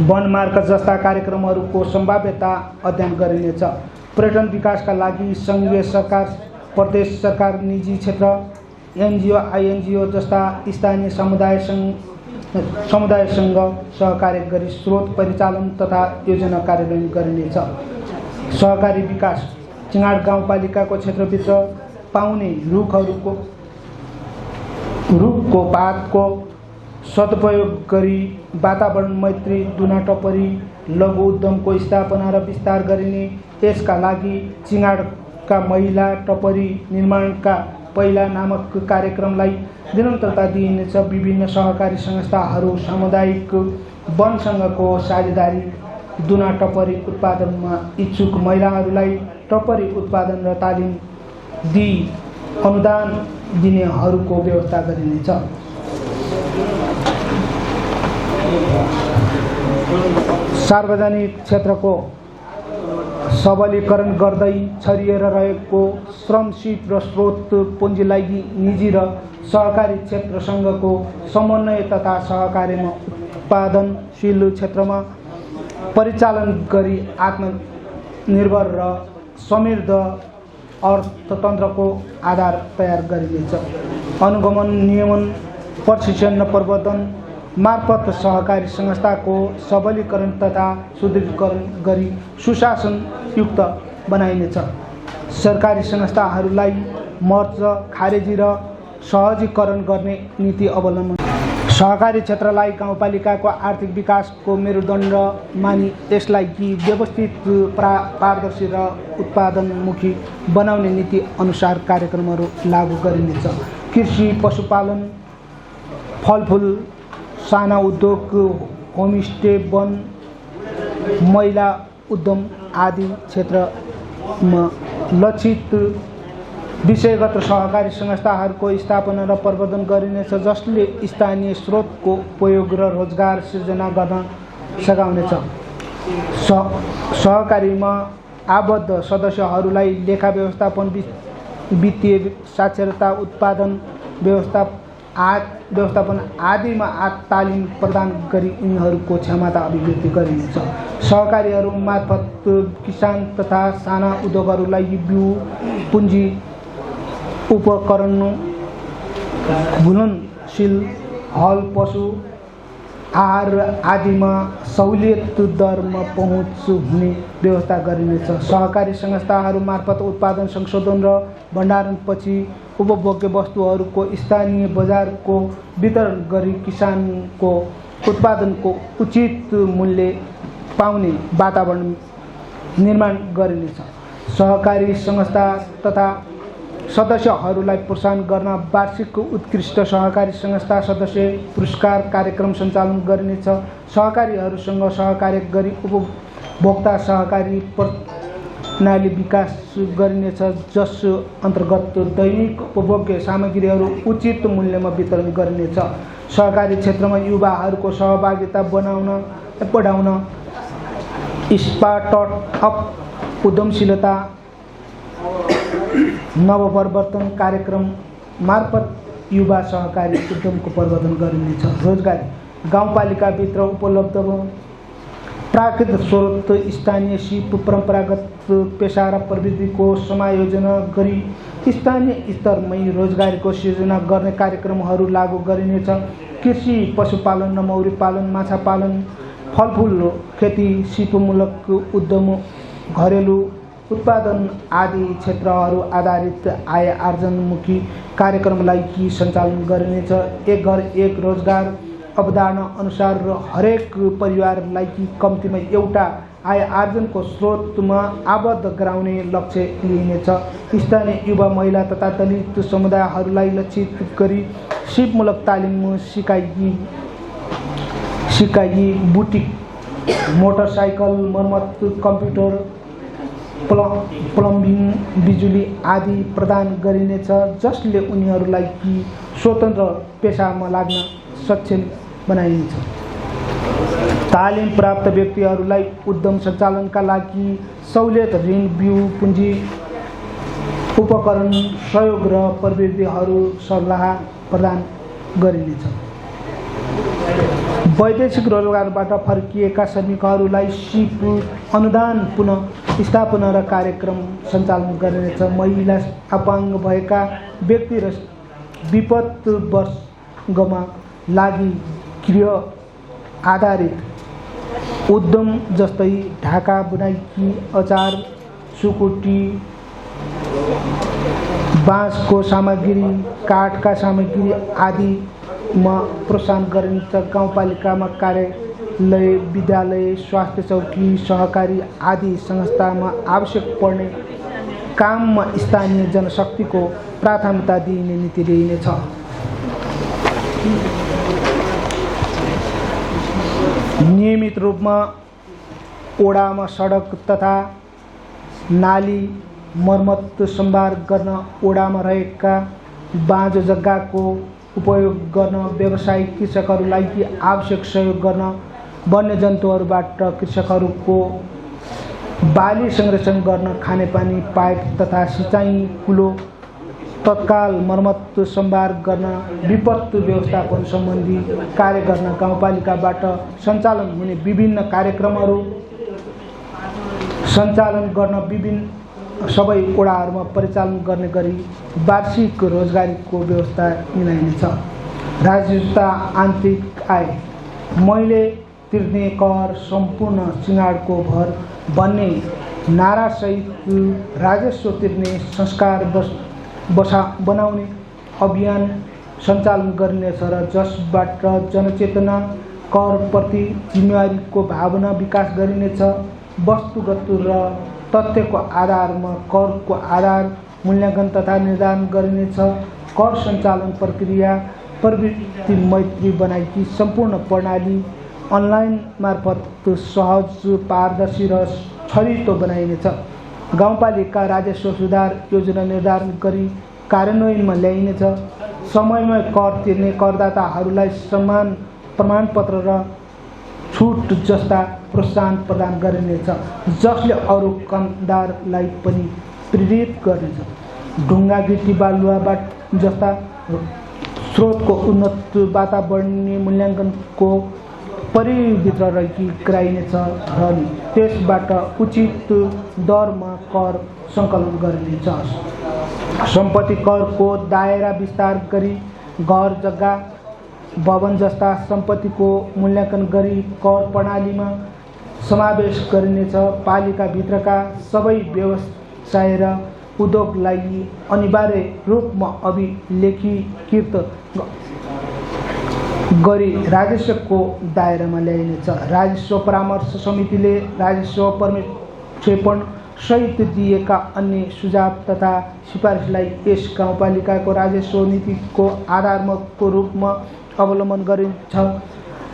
वनमार्ग जस्ता कार्यक्रमहरूको सम्भाव्यता अध्ययन गरिनेछ। पर्यटन विकासका लागि सङ्घीय सरकार, प्रदेश सरकार, निजी क्षेत्र, एनजिओ, आइएनजिओ जस्ता स्थानीय समुदायसँग सहकार्य गरी स्रोत परिचालन तथा योजना कार्यान्वयन गरिनेछ। सहकारी विकास, सिङाड गाउँपालिकाको क्षेत्रभित्र पाउने रुखको पातको सदुपयोग गरी वातावरण मैत्री दुना टपरी लघु उद्यमको स्थापना र विस्तार गरिने। यसका लागि सिङाडका महिला टपरी निर्माणका पहिला नामक कार्यक्रमलाई निरन्तरता दिइनेछ। विभिन्न सहकारी संस्थाहरू, सामुदायिक वनसँगको साझेदारी दुना टपरी उत्पादनमा इच्छुक महिलाहरूलाई टपरी उत्पादन र तालिम दिई अनुदान दिनेहरूको व्यवस्था गरिनेछ। सार्वजनिक क्षेत्रको सबलीकरण गर्दै छरिएर रहेको श्रम, सिप र स्रोत पुँजीलाई निजी र सहकारी क्षेत्रसँगको समन्वय तथा सहकार्यमा उत्पादनशील क्षेत्रमा परिचालन गरी आत्मनिर्भर र समृद्ध अर्थतन्त्रको आधार तयार गरिनेछ। अनुगमन, नियमन, प्रशिक्षण र प्रवर्धन मार्फत सहकारी संस्थाको सबलीकरण तथा सुदृढीकरण गरी सुशासनयुक्त बनाइनेछ। सरकारी संस्थाहरूलाई मर्ज, खारेजी र सहजीकरण गर्ने नीति अवलम्बन। सहकारी क्षेत्रलाई गाउँपालिकाको आर्थिक विकासको मेरुदण्ड मानी यसलाई व्यवस्थित, पारदर्शी र उत्पादनमुखी बनाउने नीति अनुसार कार्यक्रमहरू लागू गरिनेछ। कृषि, पशुपालन, फलफुल, साना उद्योग, होमस्टे, वन, महिला उद्यम आदि क्षेत्रमा लक्षित विषयगत सहकारी संस्थाहरूको स्थापना र प्रवर्धन गरिनेछ, जसले स्थानीय स्रोतको उपयोग र रोजगार सिर्जना गर्न सघाउनेछ। सहकारीमा आबद्ध सदस्यहरूलाई लेखा व्यवस्थापन, वित्तीय साक्षरता, उत्पादन व्यवस्था, व्यवस्थापन आदिमा तालिम प्रदान गरी उनीहरूको क्षमता अभिवृद्धि गरिनेछ। सहकारीहरू मार्फत किसान तथा साना उद्योगहरूलाई बिउ पुँजी उपकरण घुलनशील हल पशु आहार आदिमा सहुलियत दरमा पहुँच हुने व्यवस्था गरिनेछ। सहकारी संस्थाहरू मार्फत उत्पादन संशोधन र भण्डारणपछि उपभोग्य वस्तुहरूको स्थानीय बजारको वितरण गरी किसानको उत्पादनको उचित मूल्य पाउने वातावरण निर्माण गरिनेछ। सहकारी संस्था तथा सदस्यहरूलाई प्रोत्साहन गर्न वार्षिक उत्कृष्ट सहकारी संस्था सदस्य पुरस्कार कार्यक्रम सञ्चालन गरिनेछ। सहकारीहरूसँग सहकार्य गरी उपभोक्ता सहकारी प्रणाली विकास गरिनेछ, जस अन्तर्गत दैनिक उपभोग्य सामग्रीहरू उचित मूल्यमा वितरण गरिनेछ। सहकारी क्षेत्रमा युवाहरूको सहभागिता बढाउन स्टार्टअप उद्यमशीलता नवप्रवर्तन कार्यक्रम मार्फत युवा सहकारी उद्यमको प्रवर्धन गरिनेछ। रोजगारी गाउँपालिकाभित्र उपलब्ध प्राकृतिक स्रोत स्थानीय सिप परम्परागत पेशा र प्रविधिको समायोजन गरी स्थानीय स्तरमै रोजगारीको सिर्जना गर्ने कार्यक्रमहरू लागू गरिनेछ। कृषि पशुपालन मौरी पालन माछा पालन फलफुल खेती सिपमूलक उद्यम घरेलु उत्पादन आदि क्षेत्रहरू आधारित आय आर्जनमुखी कार्यक्रमलाई सञ्चालन गरिनेछ। एक घर एक रोजगार अवधारणा अनुसार हरेक परिवारलाई कम्तीमा एउटा आय आर्जनको स्रोतमा आबद्ध गराउने लक्ष्य लिइनेछ। स्थानीय युवा महिला तथा दलित समुदायहरूलाई लक्षित गरी सिपमूलक तालिम सिकाइ बुटिक मोटरसाइकल मर्मत कम्प्युटर प्लम्बिङ बिजुली आदि प्रदान गरिनेछ, जसले उनीहरूलाई स्वतन्त्र पेसामा लाग्न सक्षम बनाइनेछ। तालिम प्राप्त व्यक्तिहरूलाई उद्यम सञ्चालनका लागि सहुलियत ऋण बिउ पुँजी उपकरण सहयोग र प्रविधिहरू सल्लाह प्रदान गरिनेछ। वैदेशिक रोजगारबाट फर्किएका श्रमिकहरूलाई सिप अनुदान पुनः स्थापना र कार्यक्रम सञ्चालन गरिनेछ। महिला अपाङ्ग भएका व्यक्ति र विपद वर्गमा लागि गृह आधारित उद्यम जस्तै ढाका बुनाई अचार सुकुटी बाँसको सामग्री काठका सामग्री आदिमा प्रोत्साहन गरिन्छ। गाउँपालिकामा कार्यालय विद्यालय स्वास्थ्य चौकी सहकारी आदि संस्थामा आवश्यक पर्ने काममा स्थानीय जनशक्तिको प्राथमिकता दिइने नीति लिइनेछ। नियमित रूपमा ओडामा सडक तथा नाली मर्मत सम्भार गर्न ओडामा रहेका बाँझो जग्गाको उपयोग गर्न व्यावसायिक कृषकहरूलाई आवश्यक सहयोग गर्न वन्यजन्तुहरूबाट कृषकहरूको बाली संरक्षण गर्न खानेपानी पाइप तथा सिँचाइ कुलो तत्काल मर्मत सम्भार गर्न विपत्ति व्यवस्थापन सम्बन्धी कार्य गर्न गाउँपालिकाबाट सञ्चालन हुने विभिन्न कार्यक्रमहरू सञ्चालन गर्न विभिन्न सबै ओडाहरूमा परिचालन गर्ने गरी वार्षिक रोजगारीको व्यवस्था मिलाइनेछ। राजस्व आन्तरिक आय मैले तिर्ने कर सम्पूर्ण सिँगाडको भर भन्ने नारासहित राजस्व तिर्ने संस्कार बनाउने अभियान सञ्चालन गरिनेछ र जसबाट जनचेतना करप्रति जिम्मेवारीको भावना विकास गरिनेछ। वस्तुगत र तथ्यको आधारमा करको आधार मूल्याङ्कन तथा निर्धारण गरिनेछ। कर सञ्चालन प्रक्रिया प्रवृत्ति मैत्री बनाएकी सम्पूर्ण प्रणाली अनलाइन मार्फत सहज पारदर्शी र छरितो बनाइनेछ। गाउँपालिका राजस्व सुधार योजना निर्धारण गरी कार्यान्वयनमा ल्याइनेछ। समयमा कर तिर्ने करदाताहरूलाई सम्मान प्रमाणपत्र र छुट जस्ता प्रोत्साहन प्रदान गरिनेछ, जसले अरू कामदारलाई पनि प्रेरित गर्नेछ। ढुङ्गा गिटी बालुवाबाट जस्ता स्रोतको उन्नत वातावरणीय मूल्याङ्कनको परिभित्र रही गराइनेछ र त्यसबाट उचित दरमा कर सङ्कलन गरिनेछ। सम्पत्ति करको दायरा विस्तार गरी घर जग्गा भवन जस्ता सम्पत्तिको मूल्याङ्कन गरी कर प्रणालीमा समावेश गरिनेछ। पालिकाभित्रका सबै व्यवसाय र उद्योगलाई अनिवार्य रूपमा अभिलेखीकृत गरी राजस्वको दायरामा ल्याइनेछ। राजस्व परामर्श समितिले राजस्व प्रक्षेपण सहित दिएका अन्य सुझाव तथा सिफारिसलाई यस गाउँपालिकाको राजस्व नीतिको आधारको रूपमा अवलम्बन गरिन्छ।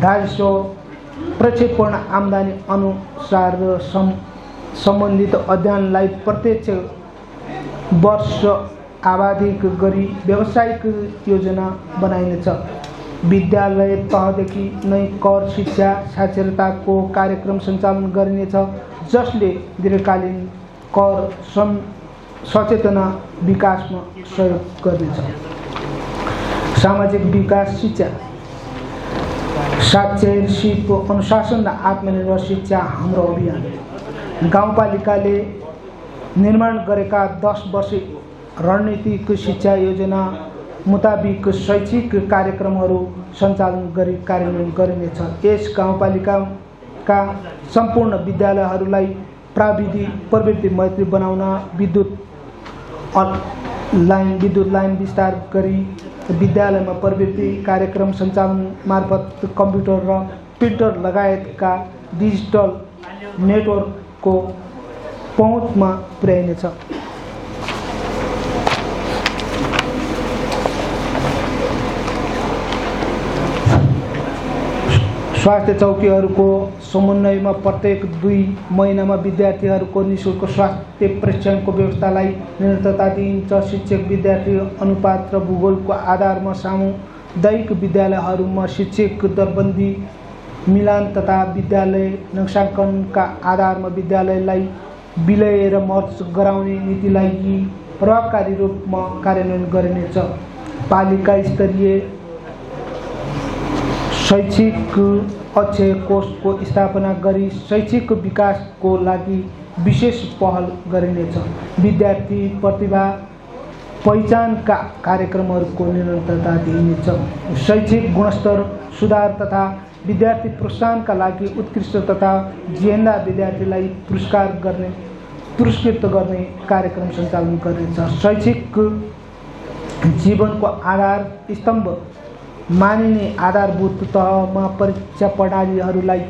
राजस्व प्रक्षेपण आम्दानी अनुसार सम्बन्धित अध्ययनलाई प्रत्यक्ष वर्ष आवधिक गरी व्यावसायिक योजना बनाइनेछ। विद्यालय तहदेखि नै कर शिक्षा साक्षरताको कार्यक्रम सञ्चालन गरिनेछ, जसले दीर्घकालीन कर सचेतना विकासमा सहयोग गर्नेछ। सामाजिक विकास शिक्षा, साक्षरशिप, अनुशासन र आत्मनिर्भर शिक्षा हाम्रो अभियान। गाउँपालिकाले निर्माण गरेका 10 वर्षे रणनीतिक शिक्षा योजना मुताबिक शैक्षिक कार्यक्रमहरू सञ्चालन गरी कार्यान्वयन गरिनेछ। यस गाउँपालिकाका सम्पूर्ण विद्यालयहरूलाई प्रवृत्ति मैत्री बनाउन विद्युत लाइन विस्तार गरी विद्यालयमा प्रवृत्ति कार्यक्रम सञ्चालन मार्फत कम्प्युटर र प्रिन्टर लगायतका डिजिटल नेटवर्कको पहुँचमा पुर्याइनेछ। स्वास्थ्य चौकीहरूको समन्वयमा प्रत्येक 2 महिनामा विद्यार्थीहरूको निःशुल्क स्वास्थ्य परीक्षणको व्यवस्थालाई निरन्तरता दिइन्छ। शिक्षक विद्यार्थी अनुपात र भूगोलको आधारमा सामुदायिक विद्यालयहरूमा शिक्षक दरबन्दी मिलान तथा विद्यालय नक्साङ्कनका आधारमा विद्यालयलाई विलय र मर्ज गराउने नीतिलाई प्रभावकारी रूपमा कार्यान्वयन गरिनेछ। पालिका स्तरीय शैक्षिक अक्षय कोषको स्थापना गरी शैक्षिक विकासको लागि विशेष पहल गरिनेछ। विद्यार्थी प्रतिभा पहिचानका कार्यक्रमहरूको निरन्तरता दिइनेछ। शैक्षिक गुणस्तर सुधार तथा विद्यार्थी प्रोत्साहनका लागि उत्कृष्ट तथा जिएन्डा विद्यार्थीलाई पुरस्कृत गर्ने कार्यक्रम सञ्चालन गरिनेछ। शैक्षिक जीवनको आधार स्तम्भ मानिने आधारभूत तहमा परीक्षा प्रणालीहरूलाई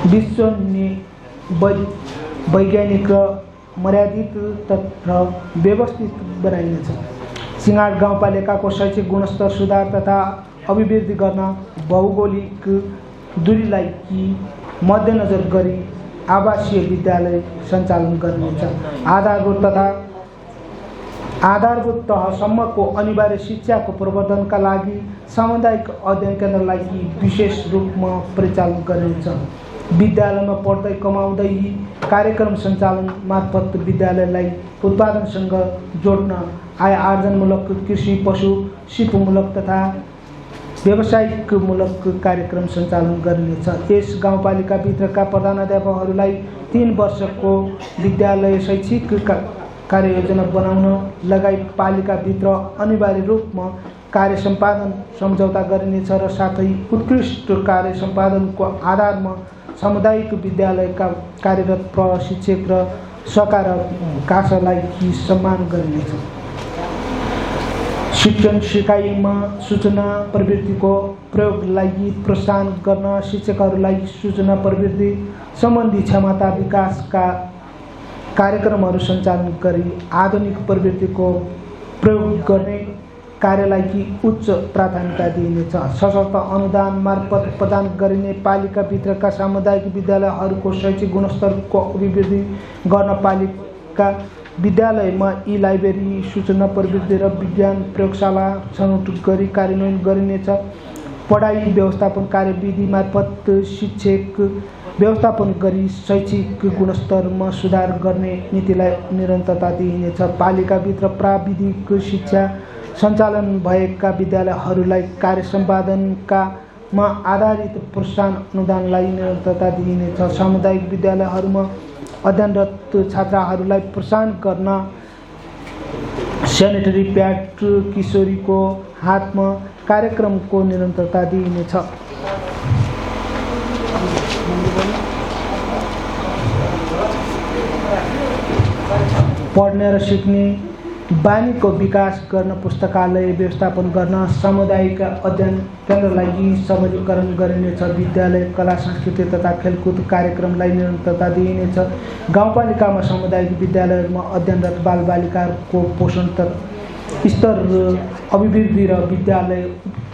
विश्वसनीय, वैज्ञानिक र मर्यादित तथा व्यवस्थित बनाइनेछ। सिंगाड गाउँपालिकाको शैक्षिक गुणस्तर सुधार तथा अभिवृद्धि गर्न भौगोलिक दूरीलाई मध्यनजर गरी आवासीय विद्यालय सञ्चालन गरिनेछ। आधारभूत तहसम्मको अनिवार्य शिक्षाको प्रवर्धनका लागि सामुदायिक अध्ययन केन्द्रलाई विशेष रूपमा परिचालन गरिनेछ। विद्यालयमा पढ्दै कमाउँदै कार्यक्रम सञ्चालन मार्फत विद्यालयलाई उत्पादनसँग जोड्न आय आर्जनमूलक कृषि, पशु, शिल्पमूलक तथा व्यावसायिकमूलक कार्यक्रम सञ्चालन गरिनेछ। यस गाउँपालिकाभित्रका प्रधानाध्यापकहरूलाई 3 वर्षको विद्यालय शैक्षिक कार्ययोजना बनाउन लगायत पालिकाभित्र अनिवार्य रूपमा कार्य सम्पादन सम्झौता गरिनेछ र साथै उत्कृष्ट कार्य सम्पादनको आधारमा सामुदायिक विद्यालयका कार्यरत प्रशिक्षक र सहकारीलाई सम्मान गरिनेछ। शिक्षण सिकाइमा सूचना प्रविधिको प्रयोगलाई प्रोत्साहन गर्न शिक्षकहरूलाई सूचना प्रविधि सम्बन्धी क्षमता विकासका कार्यक्रमहरू सञ्चालन गरी आधुनिक प्रविधिको प्रयोग गर्ने कार्यलाई उच्च प्राथमिकता दिइनेछ। सशक्त अनुदान मार्फत प्रदान गरिने पालिकाभित्रका सामुदायिक विद्यालयहरूको शैक्षिक गुणस्तरको अभिवृद्धि गर्न पालिका विद्यालयमा लाइब्रेरी, सूचना प्रविधि र विज्ञान प्रयोगशाला छनौट गरी कार्यान्वयन गरिनेछ। पढाइ व्यवस्थापन कार्यविधि मार्फत शिक्षक व्यवस्थापन गरी शैक्षिक गुणस्तरमा सुधार गर्ने नीतिलाई निरन्तरता दिइनेछ। पालिकाभित्र प्राविधिक शिक्षा सञ्चालन भएका विद्यालयहरूलाई कार्य सम्पादनकामा आधारित प्रोत्साहन अनुदानलाई निरन्तरता दिइनेछ। सामुदायिक विद्यालयहरूमा अध्ययनरत छात्राहरूलाई प्रोत्साहन गर्न सेनिटरी प्याड किशोरीको हातमा कार्यक्रमको निरन्तरता दिइनेछ। पढ्ने र सिक्ने बानीको विकास गर्न पुस्तकालय व्यवस्थापन गर्न सामुदायिक अध्ययन केन्द्रलाई सबलीकरण गरिनेछ। विद्यालय कला संस्कृति तथा खेलकुद कार्यक्रमलाई निरन्तरता दिइनेछ। गाउँपालिकामा सामुदायिक विद्यालयहरूमा अध्ययनरत बालबालिकाहरूको पोषण स्तर अभिवृद्धि र विद्यालय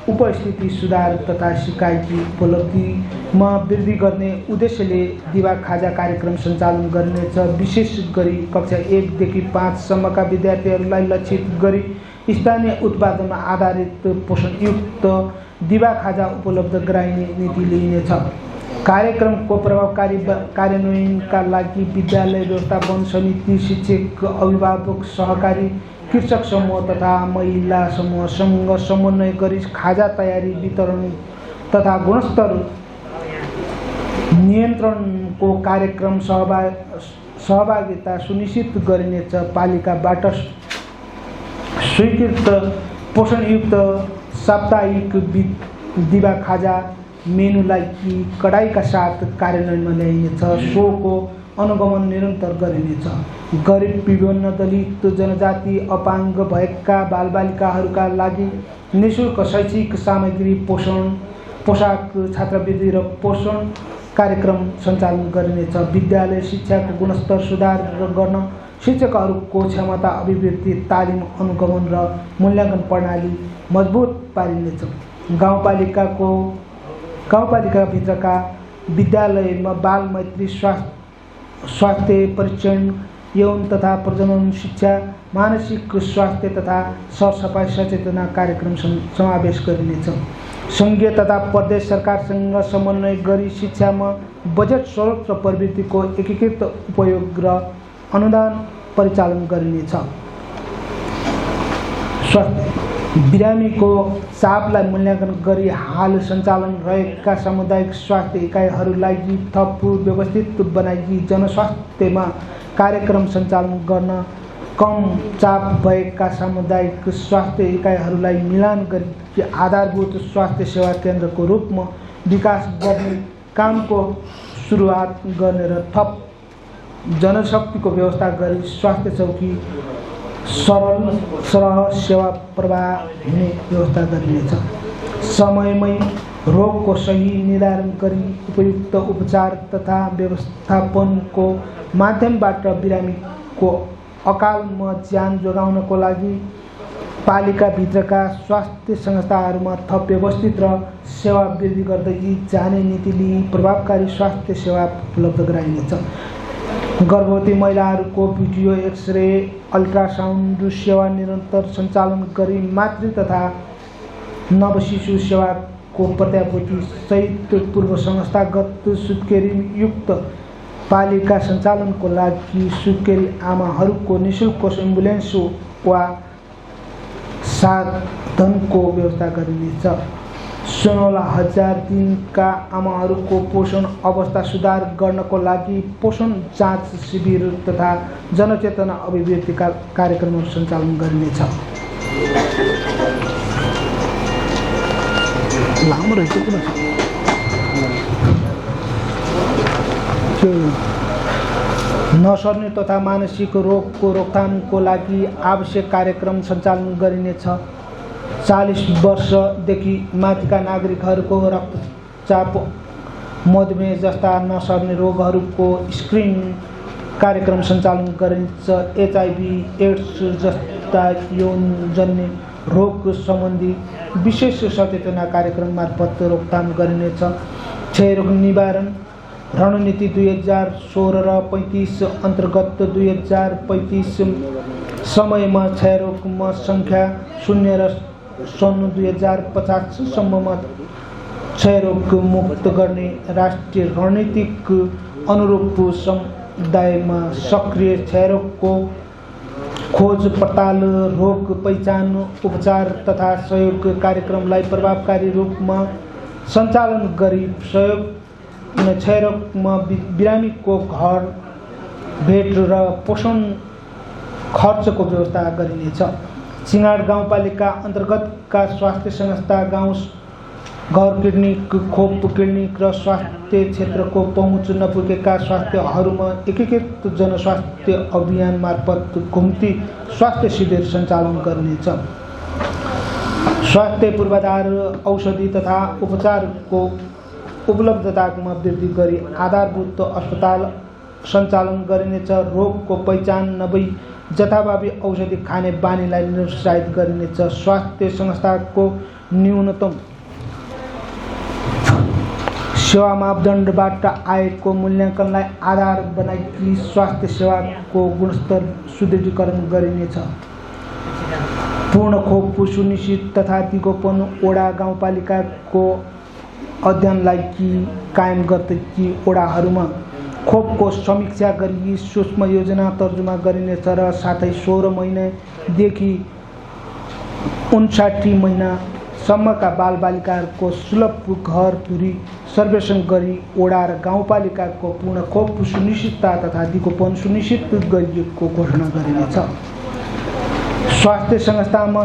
उपस्थिति सुधार तथा सिकाइकी उपलब्धिमा वृद्धि गर्ने उद्देश्यले दिवा खाजा कार्यक्रम सञ्चालन गरिनेछ। विशेष गरी कक्षा 1 देखि 5 सम्मका विद्यार्थीहरूलाई लक्षित गरी स्थानीय उत्पादनमा आधारित पोषणयुक्त दिवा खाजा उपलब्ध गराइने नीति लिइनेछ। कार्यक्रमको प्रभावकारी कार्यान्वयनका लागि विद्यालय व्यवस्थापन समिति, शिक्षक, अभिभावक, सहकारी, कृषक समूह तथा महिला समूहसँग समन्वय गरी खाजा तयारी, वितरण तथा गुणस्तर नियन्त्रणको कार्यक्रम सहभागिता सुनिश्चित गरिनेछ। पालिकाबाट स्वीकृत पोषणयुक्त साप्ताहिक दिवा खाजा मेनुलाई कडाइका साथ कार्यान्वयनमा ल्याइनेछ। सोको अनुगमन निरन्तर गरिनेछ। गरिब, विभिन्न, दलित, जनजाति, अपाङ्ग भएका बालबालिकाहरूका लागि निःशुल्क शैक्षिक सामग्री, पोशाक, छात्रवृत्ति र पोषण कार्यक्रम सञ्चालन गरिनेछ। विद्यालय शिक्षाको गुणस्तर सुधार गर्न शिक्षकहरूको क्षमता अभिवृद्धि, तालिम, अनुगमन र मूल्याङ्कन प्रणाली मजबुत पारिनेछ। गाउँपालिकाभित्रका विद्यालयमा बाल मैत्री, स्वास्थ्य परीक्षण, यौन तथा प्रजनन शिक्षा, मानसिक स्वास्थ्य तथा सरसफाइ सचेतना कार्यक्रम समावेश गरिनेछ। सङ्घीय तथा प्रदेश सरकारसँग समन्वय गरी शिक्षामा बजेट स्रोत र प्रवृत्तिको एकीकृत उपयोग र अनुदान परिचालन गरिनेछ। बिरामीको चापलाई मूल्याङ्कन गरी हाल सञ्चालन रहेका सामुदायिक स्वास्थ्य इकाइहरूलाई थप व्यवस्थित बनाई जनस्वास्थ्यमा कार्यक्रम सञ्चालन गर्न, कम चाप भएका सामुदायिक स्वास्थ्य इकाइहरूलाई मिलान गरी आधारभूत स्वास्थ्य सेवा केन्द्रको रूपमा विकास गर्ने कामको सुरुवात गर्ने र थप जनशक्तिको व्यवस्था गरी स्वास्थ्य चौकी सरह सेवा प्रवाह हुने व्यवस्था गरिनेछ। समयमै रोगको सही निर्धारण गरी उपयुक्त उपचार तथा व्यवस्थापनको माध्यमबाट बिरामीको अकालमा ज्यान जोगाउनको लागि पालिकाभित्रका स्वास्थ्य संस्थाहरूमा थप व्यवस्थित र सेवा वृद्धि गर्दै जाने नीति लिई प्रभावकारी स्वास्थ्य सेवा उपलब्ध गराइनेछ। गर्भवती महिलाहरूको भिडियो, एक्सरे, अल्ट्रासाउन्ड सेवा निरन्तर सञ्चालन गरी मातृ तथा नवशिशु सेवाको प्रत्याभूति सहित पूर्व संस्थागत सुत्केरीयुक्त पालिका सञ्चालनको लागि सुत्केरी आमाहरूको निःशुल्क एम्बुलेन्स वा साधनको व्यवस्था गरिनेछ। 16,000 दिनका आमाहरूको पोषण अवस्था सुधार गर्नको लागि पोषण जाँच शिविर तथा जनचेतना अभिवृद्धिका कार्यक्रमहरू सञ्चालन गरिनेछ। लामो रहेछ किन? नसर्ने तथा मानसिक रोगको रोकथामको लागि आवश्यक कार्यक्रम सञ्चालन गरिनेछ। 40 वर्षदेखि माथिका नागरिकहरूको रक्तचाप, मधुमेह जस्ता नसर्ने रोगहरूको स्क्रिनिङ कार्यक्रम सञ्चालन गरिन्छ। HIV, एड्स जस्ता यौनजन्य रोग सम्बन्धी विशेष सचेतना कार्यक्रम मार्फत रोकथाम गरिनेछ। क्षयरोग निवारण रणनीति 2016 र 35 अन्तर्गत 2035 समयमा क्षयरोगमा सङ्ख्या 0 र सन् 2050 सम्ममा क्षयरोग मुक्त गर्ने राष्ट्रिय रणनीतिक अनुरूप समुदायमा सक्रिय क्षयरोगको खोज पड़ताल, रोग पहिचान, उपचार तथा सहयोग कार्यक्रमलाई प्रभावकारी रूपमा सञ्चालन गरी क्षयरोगमा बिरामीको घर भेट र पोषण खर्चको व्यवस्था गरिनेछ। सिंगाड गाउँपालिका अन्तर्गतका स्वास्थ्य संस्था, गाउँ घर क्लिनिक, खोप क्लिनिक र स्वास्थ्य क्षेत्रको पहुँच नपुगेका स्वास्थ्यहरूमा एकीकृत जनस्वास्थ्य अभियान मार्फत घुम्ती स्वास्थ्य शिविर सञ्चालन गरिनेछ। स्वास्थ्य पूर्वाधार, औषधि तथा उपचारको उपलब्धतामा वृद्धि गरी आधारभूत अस्पताल सञ्चालन गरिनेछ। रोगको पहिचान नभई जथाभावी औषधि खाने बानीलाई निरुत्साहित गरिनेछ। स्वास्थ्य संस्थाको न्यूनतम सेवा मापदण्डबाट आएको मूल्याङ्कनलाई आधार बनाई स्वास्थ्य सेवाको गुणस्तर सुदृढीकरण गरिनेछ। पूर्ण खोप सुनिश्चित तथा दिगोपन वडा गाउँपालिकाको अध्ययनलाई कायम गर्दै वडाहरूमा खोपको समीक्षा गरी सूक्ष्म योजना तर्जुमा गरिनेछ र साथै 16 महिनादेखि 59 महिनासम्मका बालबालिकाहरूको सुलभ घर धुरी सर्वेक्षण गरी वडा र गाउँपालिकाको पूर्ण खोप सुनिश्चितता तथा दिगोपन सुनिश्चित गरिएको घोषणा गरिनेछ। स्वास्थ्य संस्थामा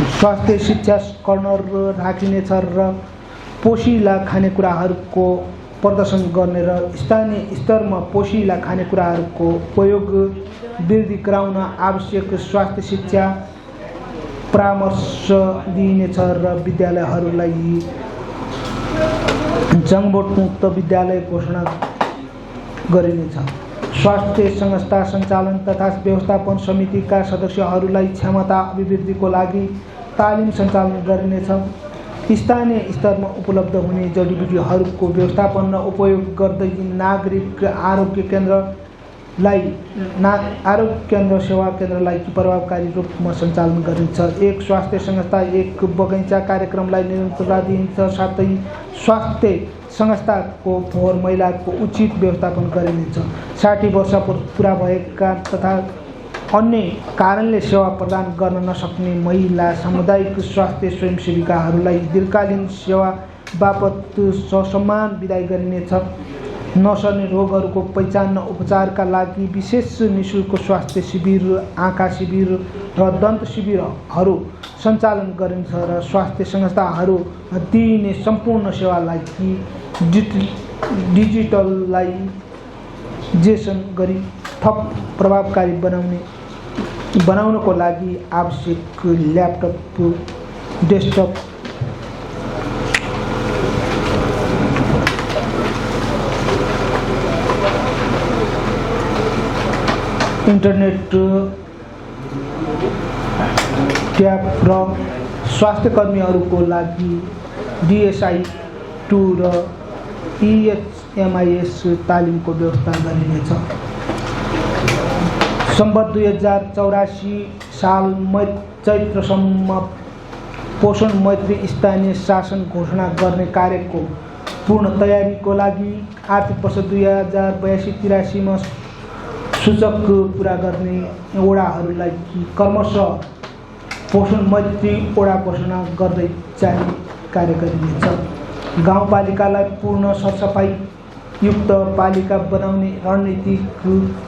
स्वास्थ्य शिक्षा कर्नर राखिनेछ र पोषिला खानेकुराहरूको प्रदर्शन गर्ने र स्थानीय स्तरमा पोषिला खानेकुराहरूको उपयोग वृद्धि गराउन आवश्यक स्वास्थ्य शिक्षा परामर्श दिइनेछ र विद्यालयहरूलाई जङ्गबोटमुक्त विद्यालय घोषणा गरिनेछ। स्वास्थ्य संस्था सञ्चालन तथा व्यवस्थापन समितिका सदस्यहरूलाई क्षमता अभिवृद्धिको लागि तालिम सञ्चालन गरिनेछ। स्थानीय स्तरमा उपलब्ध हुने जडीबुटीहरूको व्यवस्थापन र उपयोग गर्दै नागरिक आरोग्य केन्द्र सेवा केन्द्रलाई प्रभावकारी रूपमा सञ्चालन गरिन्छ। एक स्वास्थ्य संस्था एक बगैँचा कार्यक्रमलाई निरन्तरता दिइन्छ। साथै स्वास्थ्य संस्थाको फोहोर मैलाको उचित व्यवस्थापन गरिनेछ। 60 वर्ष पुरा भएका तथा अन्य कारणले सेवा प्रदान गर्न नसक्ने महिला सामुदायिक स्वास्थ्य स्वयंसेविकाहरूलाई दीर्घकालीन सेवा बापत ससम्मान विदाई गरिनेछ। नसर्ने रोगहरूको पहिचान र उपचारका लागि विशेष निःशुल्क स्वास्थ्य शिविर, आँखा शिविर र दन्त शिविरहरू सञ्चालन गरिन्छ र स्वास्थ्य संस्थाहरू दिइने सम्पूर्ण सेवालाई डिजिटलाइजेसन गरी थप प्रभावकारी बनाउनको लागि आवश्यक ल्यापटप, डेस्कटप, इन्टरनेट ट्याब र स्वास्थ्यकर्मीहरूको लागि DSI-2 र EHMIS तालिमको व्यवस्था गरिनेछ। सम्बद्ध 2084 साल चैत्रसम्म पोषण मैत्री स्थानीय शासन घोषणा गर्ने कार्यको पूर्ण तयारीको लागि आर्थिक वर्ष 2082-83 मा सूचक पुरा गर्ने वडाहरूलाई क्रमशः पोषण मैत्री वडा घोषणा गर्दै जाने कार्य गरिनेछ। गाउँपालिकालाई पूर्ण सरसफाई युक्त पालिका बनाउने रणनीतिक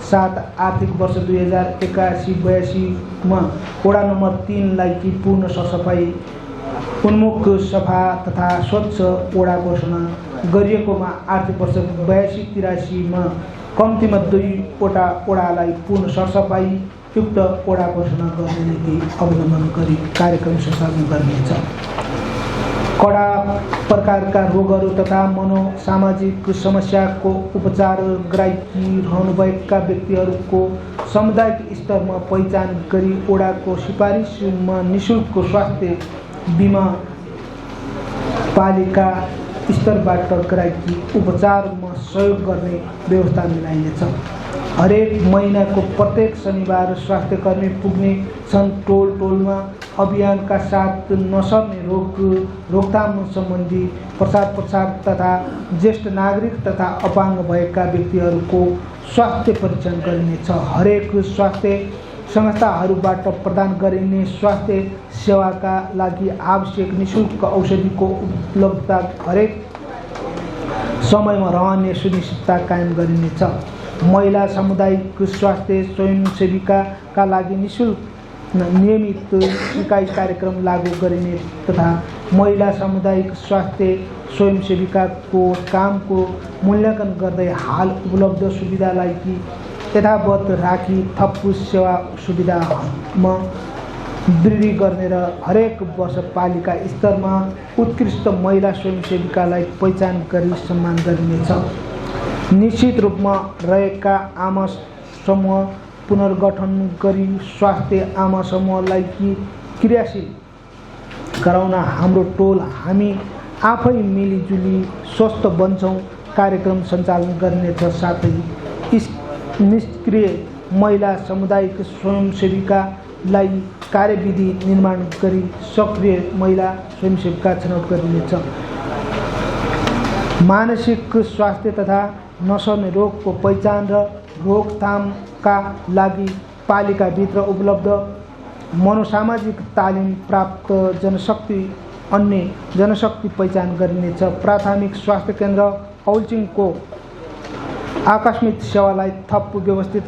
साथ आर्थिक वर्ष 2081-82 मा वडा नम्बर 3 लाई पूर्ण सरसफाई उन्मुख सफा तथा स्वच्छ वडा घोषणा गरिएकोमा आर्थिक वर्ष 82-83 मा कम्तीमा 2 वटा वडालाई पूर्ण सरसफाई युक्त वडा घोषणा गर्ने नीति अवलम्बन गरी कार्यक्रम सञ्चालन गरिनेछ। कडा प्रकारका रोगहरू तथा मनोसामाजिक समस्याको उपचार गराइरहनुभएका व्यक्तिहरूको सामुदायिक स्तरमा पहिचान गरी वडाको सिफारिसमा निःशुल्क स्वास्थ्य बिमा पालिका स्तरबाट गराइकी उपचारमा सहयोग गर्ने व्यवस्था मिलाइनेछ। हरेक महिनाको प्रत्येक शनिबार स्वास्थ्यकर्मी पुग्ने छन् टोल टोलमा। अभियानका साथ नसर्ने रोकथाम सम्बन्धी प्रचार तथा ज्येष्ठ नागरिक तथा अपाङ्ग भएका व्यक्तिहरूको स्वास्थ्य परीक्षण गरिनेछ। हरेक स्वास्थ्य संस्थाहरूबाट प्रदान गरिने स्वास्थ्य सेवाका लागि आवश्यक निःशुल्क औषधिको उपलब्धता हरेक समयमा रहने सुनिश्चितता कायम गरिनेछ। महिला सामुदायिक स्वास्थ्य स्वयंसेविकाका लागि नियमित सिकाइ कार्यक्रम लागू गरिने तथा महिला सामुदायिक स्वास्थ्य स्वयंसेविकाको कामको मूल्याङ्कन गर्दै हाल उपलब्ध सुविधालाई यथावत राखी थप सेवा सुविधामा वृद्धि गर्ने र हरेक वर्ष पालिका स्तरमा उत्कृष्ट महिला स्वयंसेविकालाई पहिचान गरी सम्मान गरिनेछ। निश्चित रूपमा रहेका आमा समूह पुनर्गठन गरी स्वास्थ्य आमा समूहलाई क्रियाशील गराउन हाम्रो टोल हामी आफै मिलिजुली स्वस्थ बन्छौँ कार्यक्रम सञ्चालन गरिनेछ। साथै निष्क्रिय महिला सामुदायिक स्वयंसेविकालाई कार्यविधि निर्माण गरी सक्रिय महिला स्वयंसेविका छनौट गरिनेछ। मानसिक स्वास्थ्य तथा नसर्ने रोगको पहिचान र रोकथामका लागि पालिकाभित्र उपलब्ध मनोसामाजिक तालिम प्राप्त अन्य जनशक्ति पहिचान गरिनेछ। प्राथमिक स्वास्थ्य केन्द्र औलचिङको आकस्मिक सेवालाई थप व्यवस्थित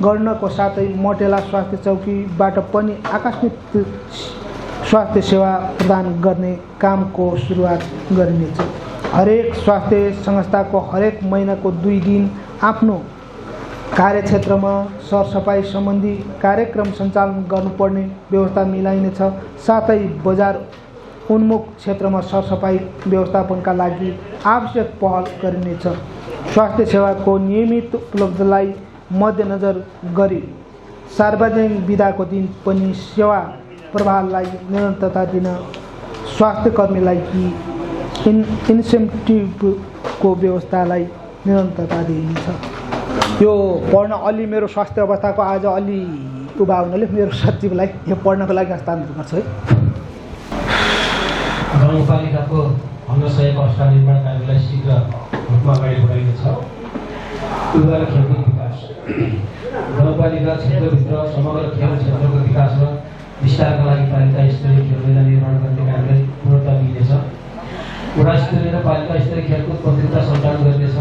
गर्नको साथै मटेला स्वास्थ्य चौकीबाट पनि आकस्मिक स्वास्थ्य सेवा प्रदान गर्ने कामको सुरुवात गरिनेछ। हरेक स्वास्थ्य संस्थाको हरेक महिनाको 2 दिन आफ्नो कार्यक्षेत्रमा सरसफाइ सम्बन्धी कार्यक्रम सञ्चालन गर्नुपर्ने व्यवस्था मिलाइनेछ। साथै बजार उन्मुख क्षेत्रमा सरसफाइ व्यवस्थापनका लागि आवश्यक पहल गरिनेछ। स्वास्थ्य सेवाको नियमित उपलब्धलाई मध्यनजर गरी सार्वजनिक बिदाको दिन पनि सेवा प्रवाहलाई निरन्तरता दिन स्वास्थ्यकर्मीलाई इन्सेन्टिभको व्यवस्थालाई निरन्तरता दिइनेछ। यो पढ्न अलि मेरो स्वास्थ्य अवस्थाको आज अलि उभा हुनाले मेरो सचिवलाई यो पढ्नको लागि हस्तान्तरण गर्छु है। गाउँपालिकाको 1500 अवस्था निर्माण कार्यलाई शीघ्र रूपमा अगाडि बढाइनेछ। युवा र खेलकुद विकास गाउँपालिका क्षेत्रभित्र समग्र खेल क्षेत्रको विकास र विस्तारका लागि पालिका स्तरीय खेल मैदान निर्माण गर्ने कार्यलाई पूर्णता दिइनेछ। वडा स्तरीय र पालिका स्तरीय खेलकुद प्रतियोगिता सञ्चालन गरिनेछ,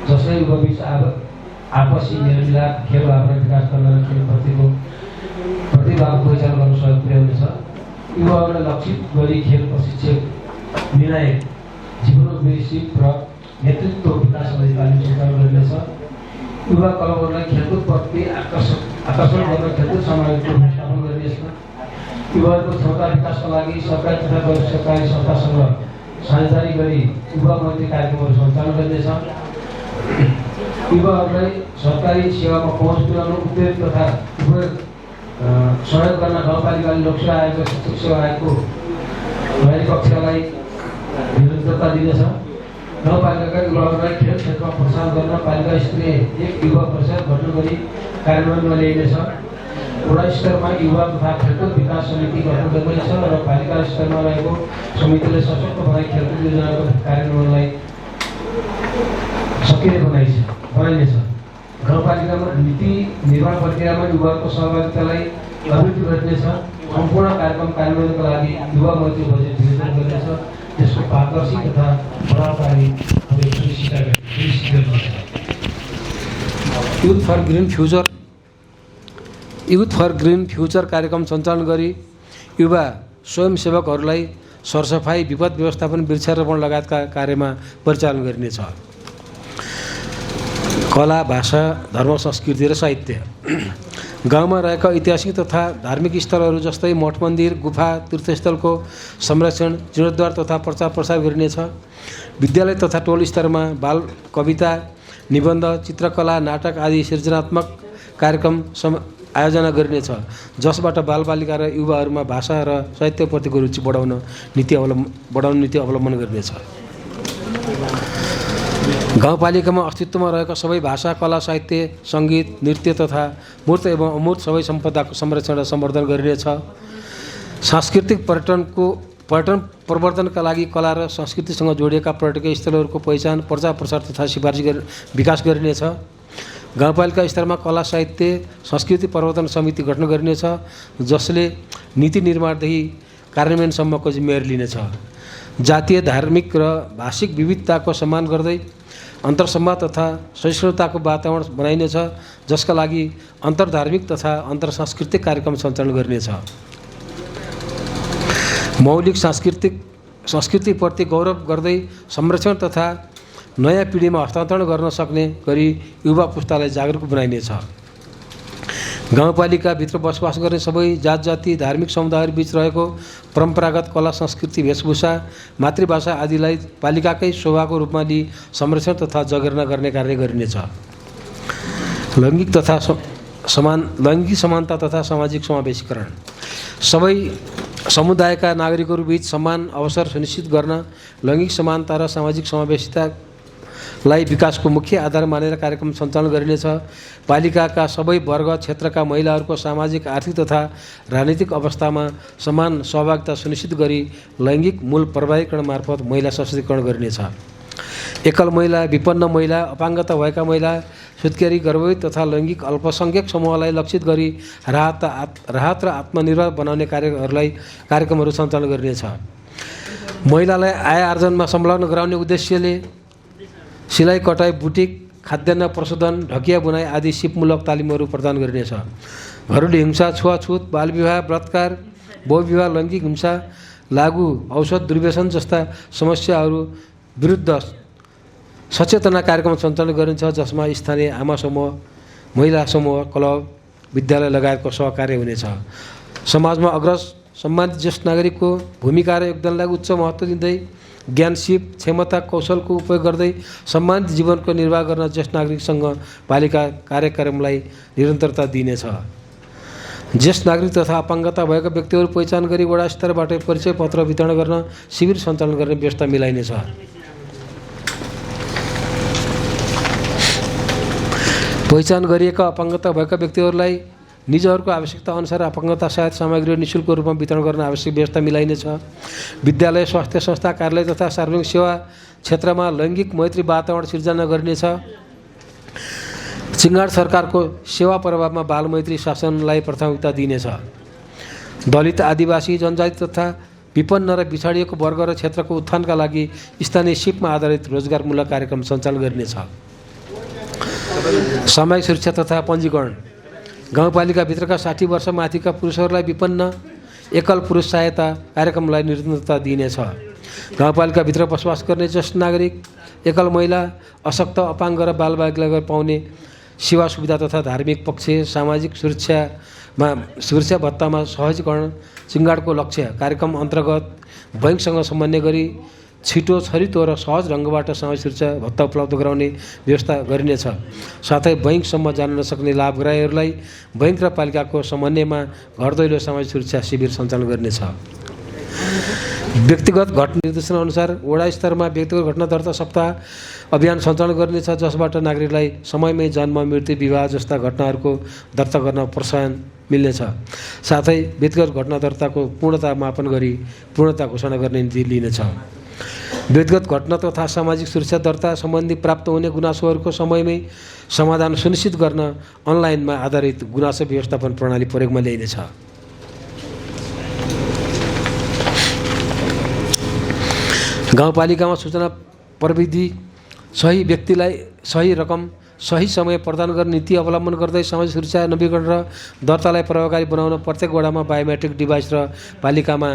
जसले युवाबीच आपसी मेलमिलाप खेल भावना विकास गर्न र खेलप्रतिको प्रतिभाको पहिचान गर्न सहयोग पुर्याउनेछ। युवाहरूलाई लक्षित गरी खेल प्रशिक्षक निर्णायक जीवनोपदेशिक र नेतृत्व विकास सम्बन्धी तालिम सञ्चालन गरिनेछ। युवा क्लबहरूलाई खेलकुदप्रति आकर्षण गर्न खेलकुद समावेशको स्थापना गरिनेछ। युवाहरूको क्षमता विकासका लागि सरकारी तथा गैर सरकारी संस्थासँग साझेदारी गरी युवा मैत्री कार्यक्रमहरू सञ्चालन गरिनेछ। युवाहरूलाई सरकारी सेवामा पहुँच पुर्याउन उद्योग तथा सहयोग गर्न गाउँपालिकाले लोकसेवा आयोग र शिक्षक सेवा आयोगको तयारी कक्षालाई निरन्तरता दिनेछ। गाउँपालिकाका युवाहरूलाई खेल क्षेत्रमा प्रोत्साहन गर्न पालिका स्तरीय एक युवा परिषद गठन गरी कार्यान्वयनमा ल्याइनेछ। वडा स्तरमा युवा तथा खेलकुद विकास समिति गठन गरिनेछ र पालिका स्तरमा रहेको समितिले सशक्त बनाई खेलकुद योजनाको कार्यान्वयनलाई सक्रिय बनाइनेछ। गाउँपालिकामा नीति निर्माण प्रक्रियामा युवाको सहभागितालाई अभिवृद्धि गरिनेछ। सम्पूर्ण कार्यक्रम कार्यान्वयनका लागि युवा मैत्री बजेट विनियोजन गरिनेछ, त्यसको पारदर्शी तथा प्रभावकारी सुनिश्चित गरिनेछ। युथ फर ग्रीन फ्युचर कार्यक्रम सञ्चालन गरी युवा स्वयंसेवकहरूलाई सरसफाइ, विपद व्यवस्थापन, वृक्षारोपण लगायतका कार्यमा परिचालन गरिनेछ। कला, भाषा, धर्म, संस्कृति र साहित्य गाउँमा रहेका ऐतिहासिक तथा धार्मिक स्थलहरू जस्तै मठ मन्दिर, गुफा, तीर्थस्थलको संरक्षण, जीर्णोद्धार तथा प्रचार प्रसार गरिनेछ। विद्यालय तथा टोल स्तरमा बाल कविता, निबन्ध, चित्रकला, नाटक आदि सृजनात्मक कार्यक्रम आयोजना गरिनेछ, जसबाट बालबालिका र युवाहरूमा भाषा र साहित्यप्रतिको रुचि बढाउन नीति अवलम्बन गरिनेछ। गाउँपालिकामा अस्तित्वमा रहेका सबै भाषा, कला, साहित्य, सङ्गीत, नृत्य तथा मूर्त एवं अमूर्त सबै सम्पदाको संरक्षण र सम्वर्धन गरिनेछ। सांस्कृतिक पर्यटन प्रवर्धनका लागि कला र संस्कृतिसँग जोडिएका पर्यटकीय स्थलहरूको पहिचान, प्रचार प्रसार तथा सिफारिस विकास गरिनेछ। गाउँपालिका स्तरमा कला, साहित्य, संस्कृति प्रवर्धन समिति गठन गरिनेछ, जसले नीति निर्माणदेखि कार्यान्वयनसम्मको जिम्मेवारी लिनेछ। जातीय, धार्मिक र भाषिक विविधताको सम्मान गर्दै अन्तर्संवाद तथा सहिष्णुताको वातावरण बनाइनेछ, जसका लागि अन्तर्धार्मिक तथा अन्तर्सांस्कृतिक कार्यक्रम सञ्चालन गरिनेछ। मौलिक संस्कृतिप्रति गौरव गर्दै संरक्षण तथा नयाँ पिँढीमा हस्तान्तरण गर्न सक्ने गरी युवा पुस्तालाई जागरुक बनाइनेछ। गाउँपालिकाभित्र बसोबास गर्ने सबै जात जाति, धार्मिक समुदायहरूबीच रहेको परम्परागत कला, संस्कृति, वेशभूषा, मातृभाषा आदिलाई पालिकाकै शोभाको रूपमा लिई संरक्षण तथा जगेर्ना गर्ने कार्य गरिनेछ। लैङ्गिक समानता तथा सामाजिक समावेशीकरण, सबै समुदायका नागरिकहरूबीच समान अवसर सुनिश्चित गर्न लैङ्गिक समानता र सामाजिक समावेशितालाई विकासको मुख्य आधार मानेर कार्यक्रम सञ्चालन गरिनेछ। पालिकाका सबै वर्ग क्षेत्रका महिलाहरूको सामाजिक, आर्थिक तथा राजनीतिक अवस्थामा समान सहभागिता सुनिश्चित गरी लैङ्गिक मूल प्रभावीकरण मार्फत महिला सशक्तिकरण गरिनेछ। एकल महिला, विपन्न महिला, अपाङ्गता भएका महिला, सुत्केरी, गर्भवती तथा लैङ्गिक अल्पसङ्ख्यक समूहलाई लक्षित गरी राहत र आत्मनिर्भर बनाउने कार्यक्रमहरू सञ्चालन गरिनेछ। महिलालाई आय आर्जनमा संलग्न गराउने उद्देश्यले सिलाइ, कटाइ, बुटिक, खाद्यान्न प्रशोधन, ढकिया बुनाइ आदि सिपमूलक तालिमहरू प्रदान गरिनेछ। घरेलु हिंसा, छुवाछुत, बालविवाह, बलात्कार, बहुविवाह, लैङ्गिक हिंसा, लागु औषध दुर्व्यसन जस्ता समस्याहरू विरुद्ध सचेतना कार्यक्रम सञ्चालन गरिन्छ, जसमा स्थानीय आमा समूह, महिला समूह, क्लब, विद्यालय लगायतको सहकार्य हुनेछ। समाजमा अग्रज सम्मानित ज्येष्ठ नागरिकको भूमिका र योगदानलाई उच्च महत्त्व दिँदै ज्ञान, सिप, क्षमता, कौशलको उपयोग गर्दै सम्मानित जीवनको निर्वाह गर्न ज्येष्ठ नागरिकसँग पालिका कार्यक्रमलाई निरन्तरता दिनेछ। ज्येष्ठ नागरिक तथा अपाङ्गता भएका व्यक्तिहरू पहिचान गरी वडा स्तरबाट परिचय पत्र वितरण गर्न शिविर सञ्चालन गर्ने व्यवस्था मिलाइनेछ। पहिचान गरिएका अपाङ्गता भएका व्यक्तिहरूलाई निजहरूको आवश्यकता अनुसार अपाङ्गता सहायता सामग्रीहरू निःशुल्क रूपमा वितरण गर्न आवश्यक व्यवस्था मिलाइनेछ। विद्यालय, स्वास्थ्य संस्था, कार्यालय तथा सार्वजनिक सेवा क्षेत्रमा लैङ्गिक मैत्री वातावरण सिर्जना गरिनेछ। सिङ्गाड सरकारको सेवा प्रभावमा बालमैत्री शासनलाई प्राथमिकता दिइनेछ। दलित, आदिवासी, जनजाति तथा विपन्न र पिछाडिएको वर्ग र क्षेत्रको उत्थानका लागि स्थानीय सिपमा आधारित रोजगारमूलक कार्यक्रम सञ्चालन गरिनेछ। सामाजिक सुरक्षा तथा पञ्जीकरण, गाउँपालिकाभित्रका 60 वर्ष माथिका पुरुषहरूलाई विपन्न एकल पुरुष सहायता कार्यक्रमलाई निरन्तरता दिइनेछ। गाउँपालिकाभित्र बसोबास गर्ने ज्येष्ठ नागरिक, एकल महिला, अशक्त, अपाङ्ग र बालबालिकालाई पाउने सेवा सुविधा तथा धार्मिक पक्ष, सामाजिक सुरक्षा भत्तामा सहजीकरण सिङ्गाडको लक्ष्य कार्यक्रम अन्तर्गत बैङ्कसँग समन्वय गरी छिटो, छरितो र सहज ढङ्गबाट सामाजिक सुरक्षा भत्ता उपलब्ध गराउने व्यवस्था गरिनेछ। साथै बैङ्कसम्म जान नसक्ने लाभग्राहीहरूलाई बैङ्क र पालिकाको समन्वयमा घर दैलो सामाजिक सुरक्षा शिविर सञ्चालन गरिनेछ। व्यक्तिगत घटना निर्देशन अनुसार वडा स्तरमा व्यक्तिगत घटना दर्ता सप्ताह अभियान सञ्चालन गरिनेछ, जसबाट नागरिकलाई समयमै जन्म, मृत्यु, विवाह जस्ता घटनाहरूको दर्ता गर्न प्रोत्साहन मिल्नेछ। साथै व्यक्तिगत घटना दर्ताको पूर्णता मापन गरी पूर्णता घोषणा गर्ने नीति लिनेछ। व्यक्तिगत घटना तथा सामाजिक सुरक्षा दर्ता सम्बन्धी प्राप्त हुने गुनासोहरूको समयमै समाधान सुनिश्चित गर्न अनलाइनमा आधारित गुनासो व्यवस्थापन प्रणाली प्रयोगमा ल्याइनेछ। गाउँपालिकामा सूचना प्रविधि सही व्यक्तिलाई सही रकम सही समय प्रदान गर्ने नीति अवलम्बन गर्दै सामाजिक सुरक्षा नवीकरण र दर्तालाई प्रभावकारी बनाउन प्रत्येक वडामा बायोमेट्रिक डिभाइस र पालिकामा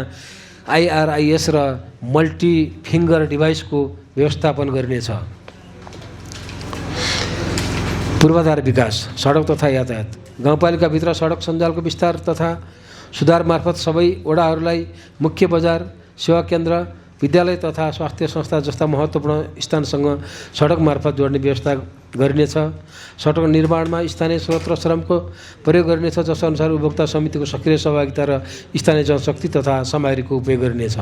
IRIS र मल्टी फिङ्गर डिभाइसको व्यवस्थापन गरिनेछ। पूर्वाधार विकास, सडक तथा यातायात, गाउँपालिकाभित्र सडक सञ्जालको विस्तार तथा सुधार मार्फत सबै वडाहरूलाई मुख्य बजार, सेवा केन्द्र, विद्यालय तथा स्वास्थ्य संस्था जस्ता महत्त्वपूर्ण स्थानसँग सडक मार्फत जोड्ने व्यवस्था गरिनेछ। सडक निर्माणमा स्थानीय स्रोत र श्रमको प्रयोग गरिनेछ, जसअनुसार उपभोक्ता समितिको सक्रिय सहभागिता र स्थानीय जनशक्ति तथा सामग्रीको उपयोग गरिनेछ।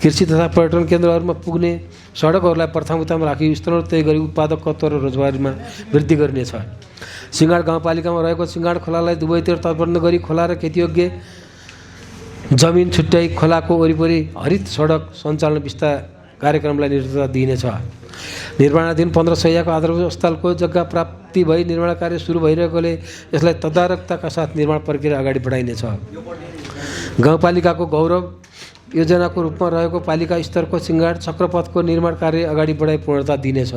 कृषि तथा पर्यटन केन्द्रहरूमा पुग्ने सडकहरूलाई प्राथमिकतामा राखी स्तरों तय गरी उत्पादकत्व र रोजगारीमा वृद्धि गरिनेछ। सिंगाड गाउँपालिकामा रहेको सिंगाड खोलालाई दुवैतिर तटबन्ध गरी खोला र खेतीयोग्य जमिन छुट्याई खोलाको वरिपरि हरित सडक सञ्चालन विस्तार कार्यक्रमलाई नेतृत्व दिइनेछ। निर्माणाधीन 15 शैय्याको आधारभूत स्थलको जग्गा प्राप्ति भई निर्माण कार्य सुरु भइरहेकोले यसलाई तदारकताका साथ निर्माण प्रक्रिया अगाडि बढाइनेछ। गाउँपालिकाको गौरव योजनाको रूपमा रहेको पालिका स्तरको सिंगाड चक्रपथको निर्माण कार्य अगाडि बढाई पूर्णता दिनेछ।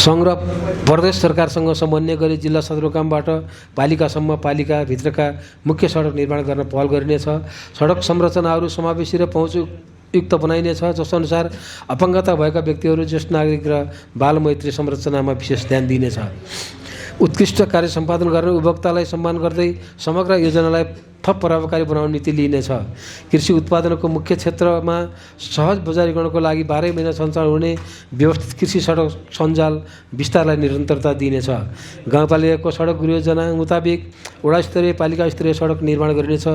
सङ्घ र प्रदेश सरकारसँग समन्वय गरी जिल्ला सदरमुकामबाट पालिकासम्म पालिकाभित्रका मुख्य सडक निर्माण गर्न पहल गरिनेछ। सडक संरचनाहरू समावेशी र पहुँचयुक्त बनाइनेछ, जसअनुसार अपाङ्गता भएका व्यक्तिहरू, ज्येष्ठ नागरिक र बालमैत्री संरचनामा विशेष ध्यान दिइनेछ। उत्कृष्ट कार्य सम्पादन गर्न उपभोक्तालाई सम्मान गर्दै समग्र योजनालाई थप प्रभावकारी बनाउने नीति लिइनेछ। कृषि उत्पादनको मुख्य क्षेत्रमा सहज बजारीकरणको लागि 12 महिना सञ्चालन हुने व्यवस्थित कृषि सडक सञ्जाल विस्तारलाई निरन्तरता दिइनेछ। गाउँपालिकाको सडक योजना मुताबिक वडा स्तरीय पालिका स्तरीय सडक निर्माण गरिनेछ।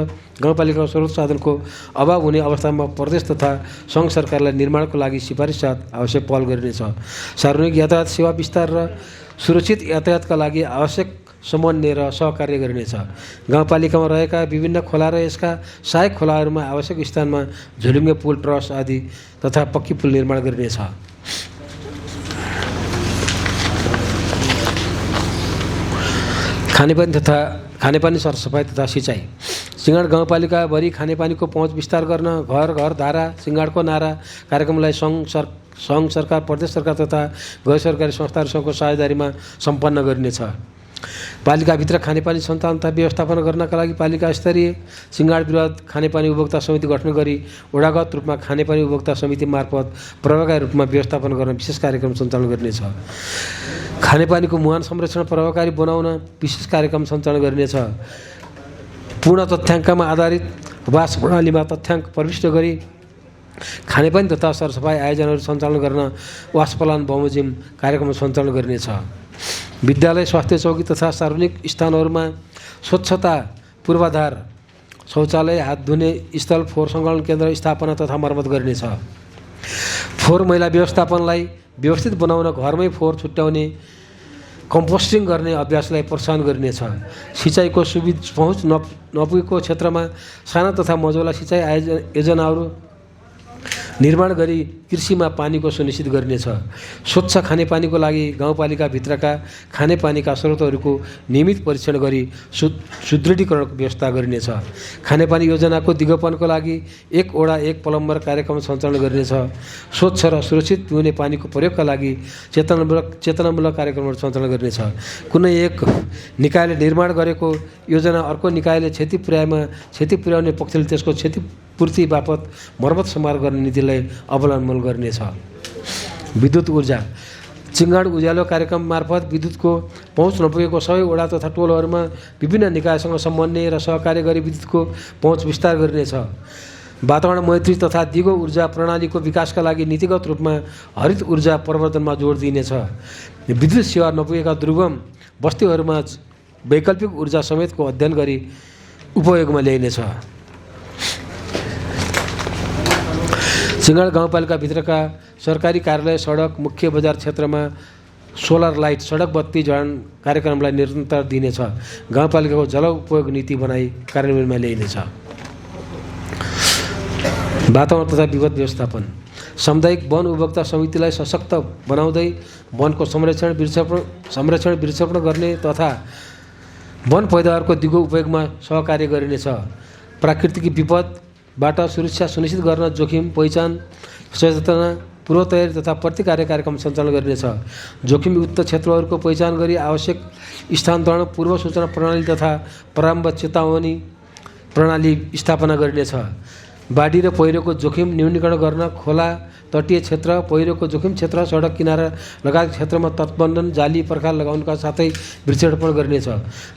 गाउँपालिकाको स्रोत साधनको अभाव हुने अवस्थामा प्रदेश तथा सङ्घ सरकारलाई निर्माणको लागि सिफारिस साथ आवश्यक पहल गरिनेछ। सार्वजनिक यातायात सेवा विस्तार र सुरक्षित यातायातका लागि आवश्यक समन्वय र सहकार्य गरिनेछ। गाउँपालिकामा रहेका विभिन्न खोला र यसका सहायक खोलाहरूमा आवश्यक स्थानमा झुलुङ्गे पुल, ट्रस आदि तथा पक्की पुल निर्माण गरिनेछ। खानेपानी सरसफाइ तथा सिँचाइ। सिंगाड गाउँपालिकाभरि खानेपानीको पहुँच विस्तार गर्न घर घर धारा सिंगाडको नारा कार्यक्रमलाई सङ्घ सरकार, प्रदेश सरकार तथा गैर सरकारी संस्थाहरूसँगको साझेदारीमा सम्पन्न गरिनेछ। पालिकाभित्र खानेपानी सञ्चालन तथा व्यवस्थापन गर्नका लागि पालिका स्तरीय सिंगाड बृहत खानेपानी उपभोक्ता समिति गठन गरी वडागत रूपमा खानेपानी उपभोक्ता समिति मार्फत प्रभावकारी रूपमा व्यवस्थापन गर्न विशेष कार्यक्रम सञ्चालन गरिनेछ। खानेपानीको मुहान संरक्षण प्रभावकारी बनाउन विशेष कार्यक्रम सञ्चालन गरिनेछ। पूर्ण तथ्याङ्कमा आधारित वास प्रणालीमा तथ्याङ्क प्रविष्ट गरी खानेपानी तथा सरसफाइ आयोजनाहरू सञ्चालन गर्न वास प्लान बमोजिम कार्यक्रम सञ्चालन गरिनेछ। विद्यालय, स्वास्थ्य चौकी तथा सार्वजनिक स्थानहरूमा स्वच्छता पूर्वाधार, शौचालय, हात धुने स्थल, फोहोर सङ्कलन केन्द्र स्थापना तथा मर्मत गरिनेछ। फोहोर मैला व्यवस्थापनलाई व्यवस्थित बनाउन घरमै फोहोर छुट्याउने, कम्पोस्टिङ गर्ने अभ्यासलाई प्रोत्साहन गरिनेछ। सिँचाइको पहुँच नपुगेको क्षेत्रमा साना तथा मझौला सिँचाइ योजनाहरू निर्माण गरी कृषिमा पानीको सुनिश्चित गरिनेछ। स्वच्छ खानेपानीको लागि गाउँपालिकाभित्रका खानेपानीका स्रोतहरूको नियमित परीक्षण गरी सुदृढीकरणको व्यवस्था गरिनेछ। खानेपानी योजनाको दिगोपनको लागि 1 वडा 1 प्लम्बर कार्यक्रम सञ्चालन गरिनेछ। स्वच्छ र सुरक्षित पिउने पानीको प्रयोगका लागि चेतनामूलक कार्यक्रमहरू सञ्चालन गरिनेछ। कुनै एक निकायले निर्माण गरेको योजना अर्को निकायले क्षति पुर्याउने पक्षले त्यसको क्षतिपूर्ति बापत मर्मत समारोह गर्ने नीतिलाई अवलम्बन गरिनेछ। विद्युत ऊर्जा। सिंगाड उज्यालो कार्यक्रम मार्फत विद्युतको पहुँच नपुगेको सबै वडा तथा टोलहरूमा विभिन्न निकायसँग समन्वय र सहकार्य गरी विद्युतको पहुँच विस्तार गरिनेछ। वातावरण मैत्री तथा दिगो ऊर्जा प्रणालीको विकासका लागि नीतिगत रूपमा हरित ऊर्जा प्रवर्धनमा जोड दिइनेछ। विद्युत सेवा नपुगेका दुर्गम बस्तीहरूमा वैकल्पिक ऊर्जा समेतको अध्ययन गरी उपयोगमा ल्याइनेछ। सिंगाड गाउँपालिकाभित्रका सरकारी कार्यालय, सडक, मुख्य बजार क्षेत्रमा सोलर लाइट, सडक बत्ती जडान कार्यक्रमलाई निरन्तर दिइनेछ। गाउँपालिकाको जल उपयोग नीति बनाई कार्यान्वयनमा ल्याइनेछ। वातावरण तथा विपद व्यवस्थापन। सामुदायिक वन उपभोक्ता समितिलाई सशक्त बनाउँदै वनको संरक्षण वृक्षारोपण गर्ने तथा वन पैदावारको दिगो उपयोगमा सहकार्य गरिनेछ। प्राकृतिक विपदबाट सुरक्षा सुनिश्चित गर्न जोखिम पहिचान, सचेतना, पूर्व तयारी तथा प्रतिकार कार्यक्रम सञ्चालन गरिनेछ। जोखिमयुक्त क्षेत्रहरूको पहिचान गरी आवश्यक स्थानान्तरण, पूर्व सूचना प्रणाली तथा प्रारम्भ चेतावनी प्रणाली स्थापना गरिनेछ। बाढी र पहिरोको जोखिम न्यूनीकरण गर्न खोला तटीय क्षेत्र, पहिरोको जोखिम क्षेत्र, सडक किनारा लगायत क्षेत्रमा तटबन्धन जाली पर्खाल लगाउनका साथै वृक्षारोपण गरिनेछ।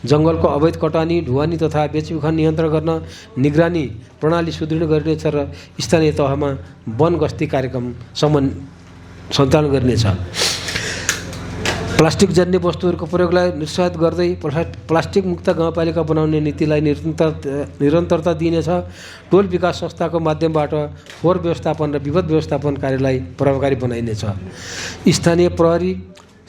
जङ्गलको अवैध कटानी, ढुवानी तथा बेचबिखन नियन्त्रण गर्न निगरानी प्रणाली सुदृढ गरिनेछ र स्थानीय तहमा वन गस्ती कार्यक्रम सञ्चालन गरिनेछ। प्लास्टिक जन्य वस्तुहरूको प्रयोगलाई निरुत्साहित गर्दै प्लास्टिक मुक्त गाउँपालिका बनाउने नीतिलाई निरन्तरता दिइनेछ। टोल विकास संस्थाको माध्यमबाट फोहोर व्यवस्थापन र विपद व्यवस्थापन कार्यलाई प्रभावकारी बनाइनेछ। स्थानीय प्रहरी,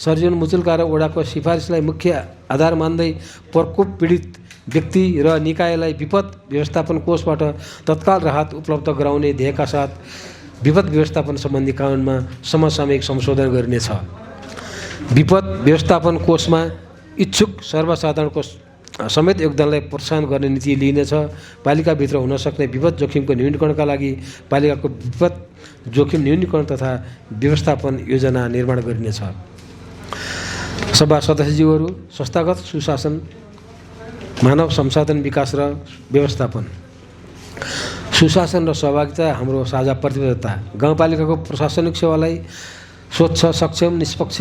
सर्जन मुचुल्का र वडाको सिफारिसलाई मुख्य आधार मान्दै प्रकोप पीडित व्यक्ति र निकायलाई विपद व्यवस्थापन कोषबाट तत्काल राहत उपलब्ध गराउने ध्येयका साथ विपद व्यवस्थापन सम्बन्धी कानुनमा समसामयिक संशोधन गरिनेछ। विपद व्यवस्थापन कोषमा इच्छुक सर्वसाधारणको समेत योगदानलाई प्रोत्साहन गर्ने नीति लिइनेछ। पालिकाभित्र हुन सक्ने विपद जोखिमको न्यूनीकरणका लागि पालिकाको विपद जोखिम न्यूनीकरण तथा व्यवस्थापन योजना निर्माण गरिनेछ। सभा सदस्यज्यूहरू, संस्थागत सुशासन, मानव संसाधन विकास र व्यवस्थापन। सुशासन र सहभागिता हाम्रो साझा प्रतिबद्धता। गाउँपालिकाको प्रशासनिक सेवालाई स्वच्छ, सक्षम, निष्पक्ष,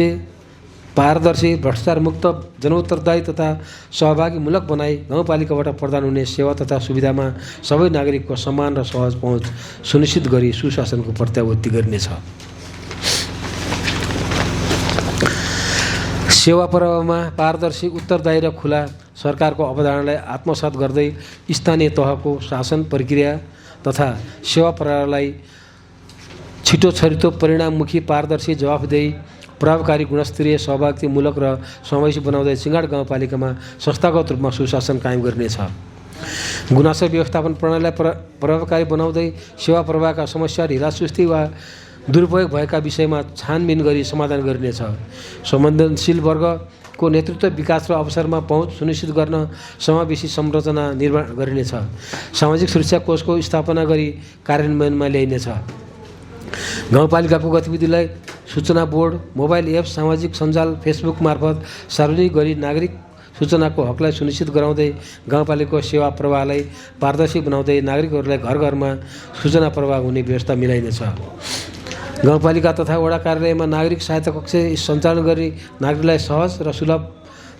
पारदर्शी, भ्रष्टाचार मुक्त, जनउत्तरदायी तथा सहभागीमूलक बनाई गाउँपालिकाबाट प्रदान हुने सेवा तथा सुविधामा सबै नागरिकको समान र सहज पहुँच सुनिश्चित गरी सुशासनको प्रत्याभूति गरिनेछ। सेवा प्रवाहमा पारदर्शी, उत्तरदायी र खुला सरकारको अवधारणालाई आत्मसात गर्दै स्थानीय तहको शासन प्रक्रिया तथा सेवा प्रणालीलाई छिटो छरितो, परिणाममुखी, पारदर्शी, जवाफदेही, प्रभावकारी, गुणस्तरीय, सहभागितामूलक र समावेशी बनाउँदै सिँगाड गाउँपालिकामा संस्थागत रूपमा सुशासन कायम गरिनेछ। गुनासो व्यवस्थापन प्रणालीलाई प्रभावकारी बनाउँदै सेवा प्रवाहका समस्या, ढिलासुस्ती वा दुरुपयोग भएका विषयमा छानबिन गरी समाधान गरिनेछ। संवेदनशील वर्गको नेतृत्व, विकास र अवसरमा पहुँच सुनिश्चित गर्न समावेशी संरचना निर्माण गरिनेछ। सामाजिक सुरक्षा कोषको स्थापना गरी कार्यान्वयनमा ल्याइनेछ। गाउँपालिकाको गतिविधिलाई सूचना बोर्ड, मोबाइल एप, सामाजिक सञ्जाल, फेसबुक मार्फत सार्वजनिक गरी नागरिक सूचनाको हकलाई सुनिश्चित गराउँदै गाउँपालिकाको सेवा प्रवाहलाई पारदर्शी बनाउँदै नागरिकहरूलाई घर घरमा सूचना प्रवाह हुने व्यवस्था मिलाइनेछ। गाउँपालिका तथा वडा कार्यालयमा नागरिक सहायता कक्ष सञ्चालन गरी नागरिकलाई सहज र सुलभ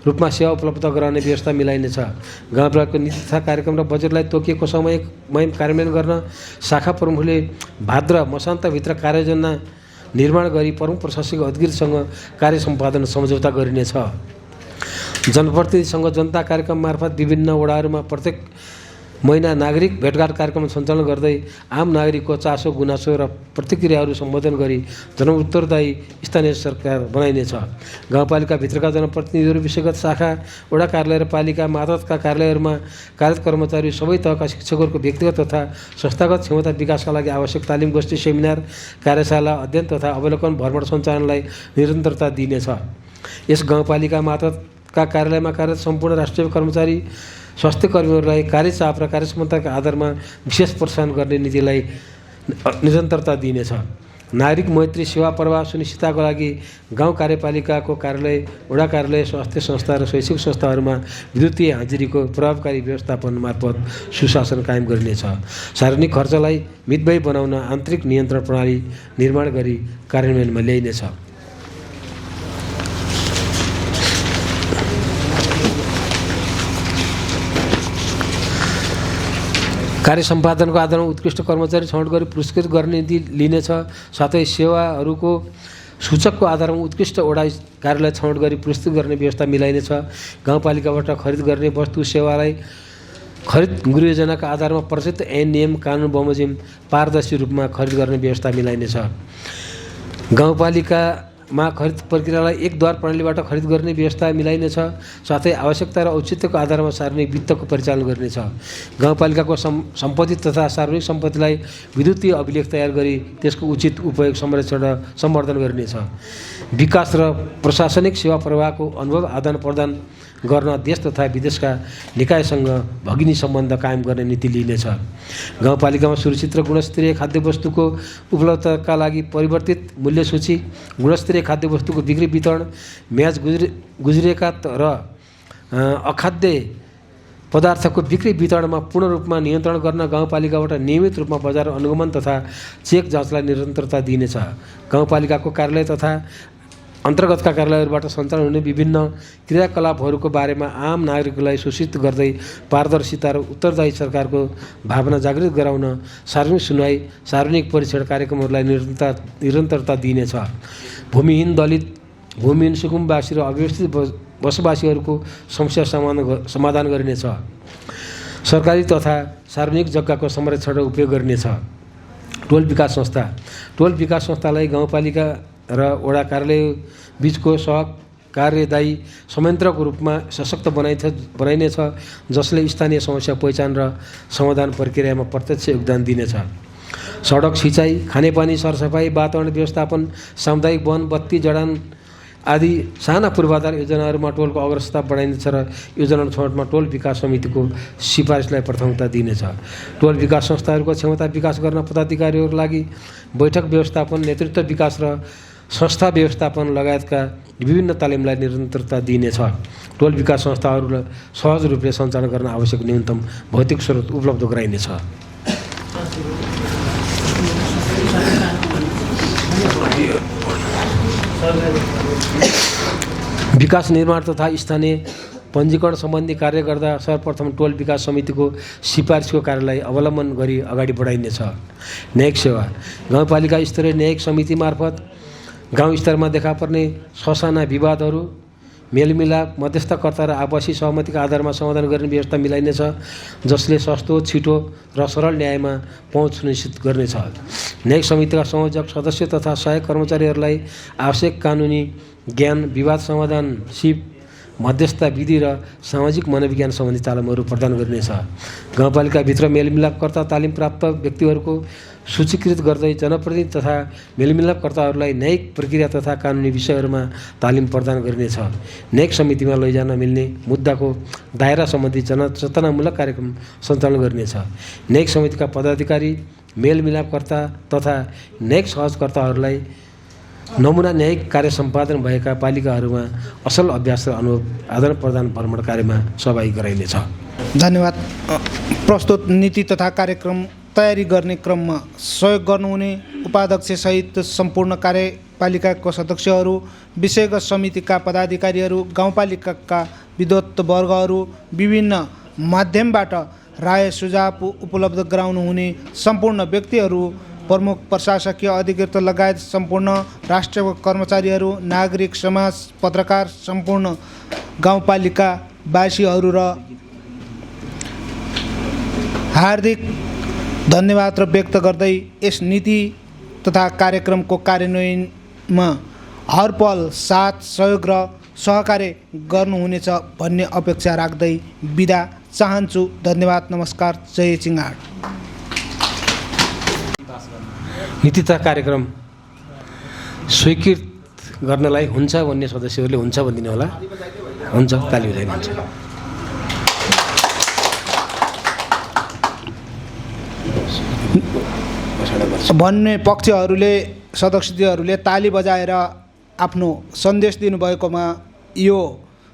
रूपमा सेवा उपलब्ध गराउने व्यवस्था मिलाइनेछ। गाउँपालिकाको नीति तथा कार्यक्रम र बजेटलाई तोकिएको समयमै कार्यान्वयन गर्न शाखा प्रमुखले भाद्र मसान्तभित्र कार्ययोजना निर्माण गरी प्रमुख प्रशासकीय अधिकृतसँग कार्य सम्पादन सम्झौता गरिनेछ। जनप्रतिनिधिसँग जनता कार्यक्रम मार्फत विभिन्न वडाहरूमा प्रत्येक महिना नागरिक भेटघाट कार्यक्रम सञ्चालन गर्दै आम नागरिकको चासो, गुनासो र प्रतिक्रियाहरू सम्बोधन गरी जनउत्तरदायी स्थानीय सरकार बनाइनेछ। गाउँपालिकाभित्रका जनप्रतिनिधिहरू, विषयगत शाखा, वडा कार्यालय र पालिका मातहतका कार्यालयहरूमा कार्यरत कर्मचारी, सबै तहका शिक्षकहरूको व्यक्तिगत तथा संस्थागत क्षमता विकासका लागि आवश्यक तालिम, गोष्ठी, सेमिनार, कार्यशाला, अध्ययन तथा अवलोकन भ्रमण सञ्चालनलाई निरन्तरता दिइनेछ। यस गाउँपालिका मातहतका कार्यालयमा कार्यरत सम्पूर्ण राष्ट्रिय कर्मचारी, स्वास्थ्य कर्मीहरूलाई कार्यचाप र कार्यक्षमताका आधारमा विशेष प्रोत्साहन गर्ने नीतिलाई निरन्तरता दिइनेछ। नागरिक मैत्री सेवा प्रवाह सुनिश्चितताको लागि गाउँ कार्यपालिकाको कार्यालय, वडा कार्यालय, स्वास्थ्य संस्था र शैक्षिक संस्थाहरूमा विद्युतीय हाजिरीको प्रभावकारी व्यवस्थापन मार्फत सुशासन कायम गरिनेछ। सार्वजनिक खर्चलाई मितव्ययी बनाउन आन्तरिक नियन्त्रण प्रणाली निर्माण गरी कार्यान्वयनमा ल्याइनेछ। कार्य सम्पादनको आधारमा उत्कृष्ट कर्मचारी छनौट गरी पुरस्कृत गर्ने नीति लिनेछ। साथै सेवाहरूको सूचकको आधारमा उत्कृष्ट वडा कार्यालय छनौट गरी पुरस्कृत गर्ने व्यवस्था मिलाइनेछ। गाउँपालिकाबाट खरिद गर्ने वस्तु सेवालाई खरिद गृहयोजनाका आधारमा प्रचलित ऐन, नियम, कानुन बमोजिम पारदर्शी रूपमा खरिद गर्ने व्यवस्था मिलाइनेछ। गाउँपालिकामा खरिद प्रक्रियालाई एक द्वार प्रणालीबाट खरिद गर्ने व्यवस्था मिलाइनेछ। साथै आवश्यकता र औचित्यको आधारमा सार्वजनिक वित्तको परिचालन गरिनेछ। गाउँपालिकाको सम्पत्ति तथा सार्वजनिक सम्पत्तिलाई विद्युतीय अभिलेख तयार गरी त्यसको उचित उपयोग, संरक्षण र सम्वर्धन गरिनेछ। विकास र प्रशासनिक सेवा प्रवाहको अनुभव आदान प्रदान गर्न देश तथा विदेशका निकायसँग भगिनी सम्बन्ध कायम गर्ने नीति लिइनेछ। गाउँपालिकामा सुरक्षित र गुणस्तरीय खाद्यवस्तुको उपलब्धताका लागि परिवर्तित मूल्य सूची, गुणस्तरीय खाद्यवस्तुको बिक्री वितरण, म्याद गुज्रिएका र अखाद्य पदार्थको बिक्री वितरणमा पूर्ण रूपमा नियन्त्रण गर्न गाउँपालिकाबाट नियमित रूपमा बजार अनुगमन तथा चेक जाँचलाई निरन्तरता दिइनेछ। गाउँपालिकाको कार्यालय तथा अन्तर्गतका कार्यालयहरूबाट सञ्चालन हुने विभिन्न क्रियाकलापहरूको बारेमा आम नागरिकलाई सूचित गर्दै पारदर्शिता र उत्तरदायी सरकारको भावना जागृत गराउन सार्वजनिक सुनवाई, सार्वजनिक परीक्षण कार्यक्रमहरूलाई निरन्तरता दिइनेछ। भूमिहीन, दलित, भूमिहीन, सुकुम्बासी र अव्यवस्थित बसोबासीहरूको समस्या समाधान गरिनेछ। सरकारी तथा सार्वजनिक जग्गाको संरक्षण र उपयोग गरिनेछ। टोल विकास संस्था, टोल विकास संस्थालाई गाउँपालिका र वडा कार्यालय बीचको सहकार्यदायी संयन्त्रको रूपमा सशक्त बनाइनेछ, जसले स्थानीय समस्या पहिचान र समाधान प्रक्रियामा प्रत्यक्ष योगदान दिनेछ। सडक, सिँचाइ, खानेपानी, सरसफाइ, वातावरण व्यवस्थापन, सामुदायिक वन, बत्ती जडान आदि साना पूर्वाधार योजनाहरूमा टोलको अग्रसरता बढाइनेछ र योजना छनौटमा टोल विकास समितिको सिफारिसलाई प्राथमिकता दिइनेछ। टोल विकास संस्थाहरूको क्षमता विकास गर्न पदाधिकारीहरूको लागि बैठक व्यवस्थापन, नेतृत्व विकास र संस्था व्यवस्थापन लगायतका विभिन्न तालिमलाई निरन्तरता दिइनेछ। टोल विकास संस्थाहरूलाई सहज रूपले सञ्चालन गर्न आवश्यक न्यूनतम भौतिक स्रोत उपलब्ध गराइनेछ। विकास निर्माण तथा स्थानीय पञ्जीकरण सम्बन्धी कार्य गर्दा सर्वप्रथम टोल विकास समितिको सिफारिसको कार्यलाई अवलम्बन गरी अगाडि बढाइनेछ। न्यायिक सेवा, गाउँपालिका स्तरीय न्यायिक समिति मार्फत गाउँ स्तरमा देखा पर्ने ससाना विवादहरू मेलमिलाप, मध्यस्थकर्ता र आपसी सहमतिका आधारमा समाधान गर्ने व्यवस्था मिलाइनेछ, जसले सस्तो, छिटो र सरल न्यायमा पहुँच सुनिश्चित गर्नेछ। न्यायिक समितिका संयोजक, सदस्य तथा सहायक कर्मचारीहरूलाई आवश्यक कानुनी ज्ञान, विवाद समाधान, सिप, मध्यस्थता विधि र सामाजिक मनोविज्ञान सम्बन्धी तालिमहरू प्रदान गरिनेछ। गाउँपालिकाभित्र मेलमिलापकर्ता तालिम प्राप्त व्यक्तिहरूको सूचीकृत गर्दै जनप्रतिनिधि तथा मेलमिलापकर्ताहरूलाई न्यायिक प्रक्रिया तथा कानुनी विषयहरूमा तालिम प्रदान गरिनेछ। न्यायिक समितिमा लैजान मिल्ने मुद्दाको दायरा सम्बन्धी जनचेतनामूलक कार्यक्रम सञ्चालन गरिनेछ। न्यायिक समितिका पदाधिकारी, मेलमिलापकर्ता तथा न्यायिक सहजकर्ताहरूलाई नमुना न्यायिक कार्य सम्पादन भएका पालिकाहरूमा असल अभ्यास र अनुभव आदान प्रदान भ्रमण कार्यमा सहभागी गराइनेछ। धन्यवाद। प्रस्तुत नीति तथा कार्यक्रम तयारी गर्ने क्रममा सहयोग गर्नुहुने उपाध्यक्षसहित सम्पूर्ण कार्यपालिकाको सदस्यहरू, विषयगत समितिका पदाधिकारीहरू, गाउँपालिकाका विद्वत्वर्गहरू, विभिन्न माध्यमबाट राय सुझाव उपलब्ध गराउनुहुने सम्पूर्ण व्यक्तिहरू, प्रमुख प्रशासकीय अधिकृत लगायत सम्पूर्ण राष्ट्रिय कर्मचारीहरू, नागरिक समाज, पत्रकार, सम्पूर्ण गाउँपालिकावासीहरू र हार्दिक धन्यवाद र व्यक्त गर्दै यस नीति तथा कार्यक्रमको कार्यान्वयनमा हरपल साथ, सहयोग र सहकार्य गर्नुहुनेछ भन्ने अपेक्षा राख्दै बिदा चाहन्छु। धन्यवाद, नमस्कार, जय चिङ्गाड। नीति तथा कार्यक्रम स्वीकृत गर्नलाई हुन्छ भन्ने सदस्यहरूले हुन्छ भनिदिनु होला। हुन्छ, ताली बजाइदिनुहुन्छ। भन्ने पक्षहरूले, सदस्यहरूले ताली बजाएर आफ्नो सन्देश दिनुभएकोमा यो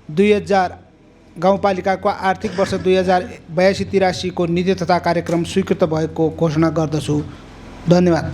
2000 गाउँपालिकाको आर्थिक वर्ष 2082-83 को नीति तथा कार्यक्रम स्वीकृत भएको घोषणा गर्दछु। धन्यवाद।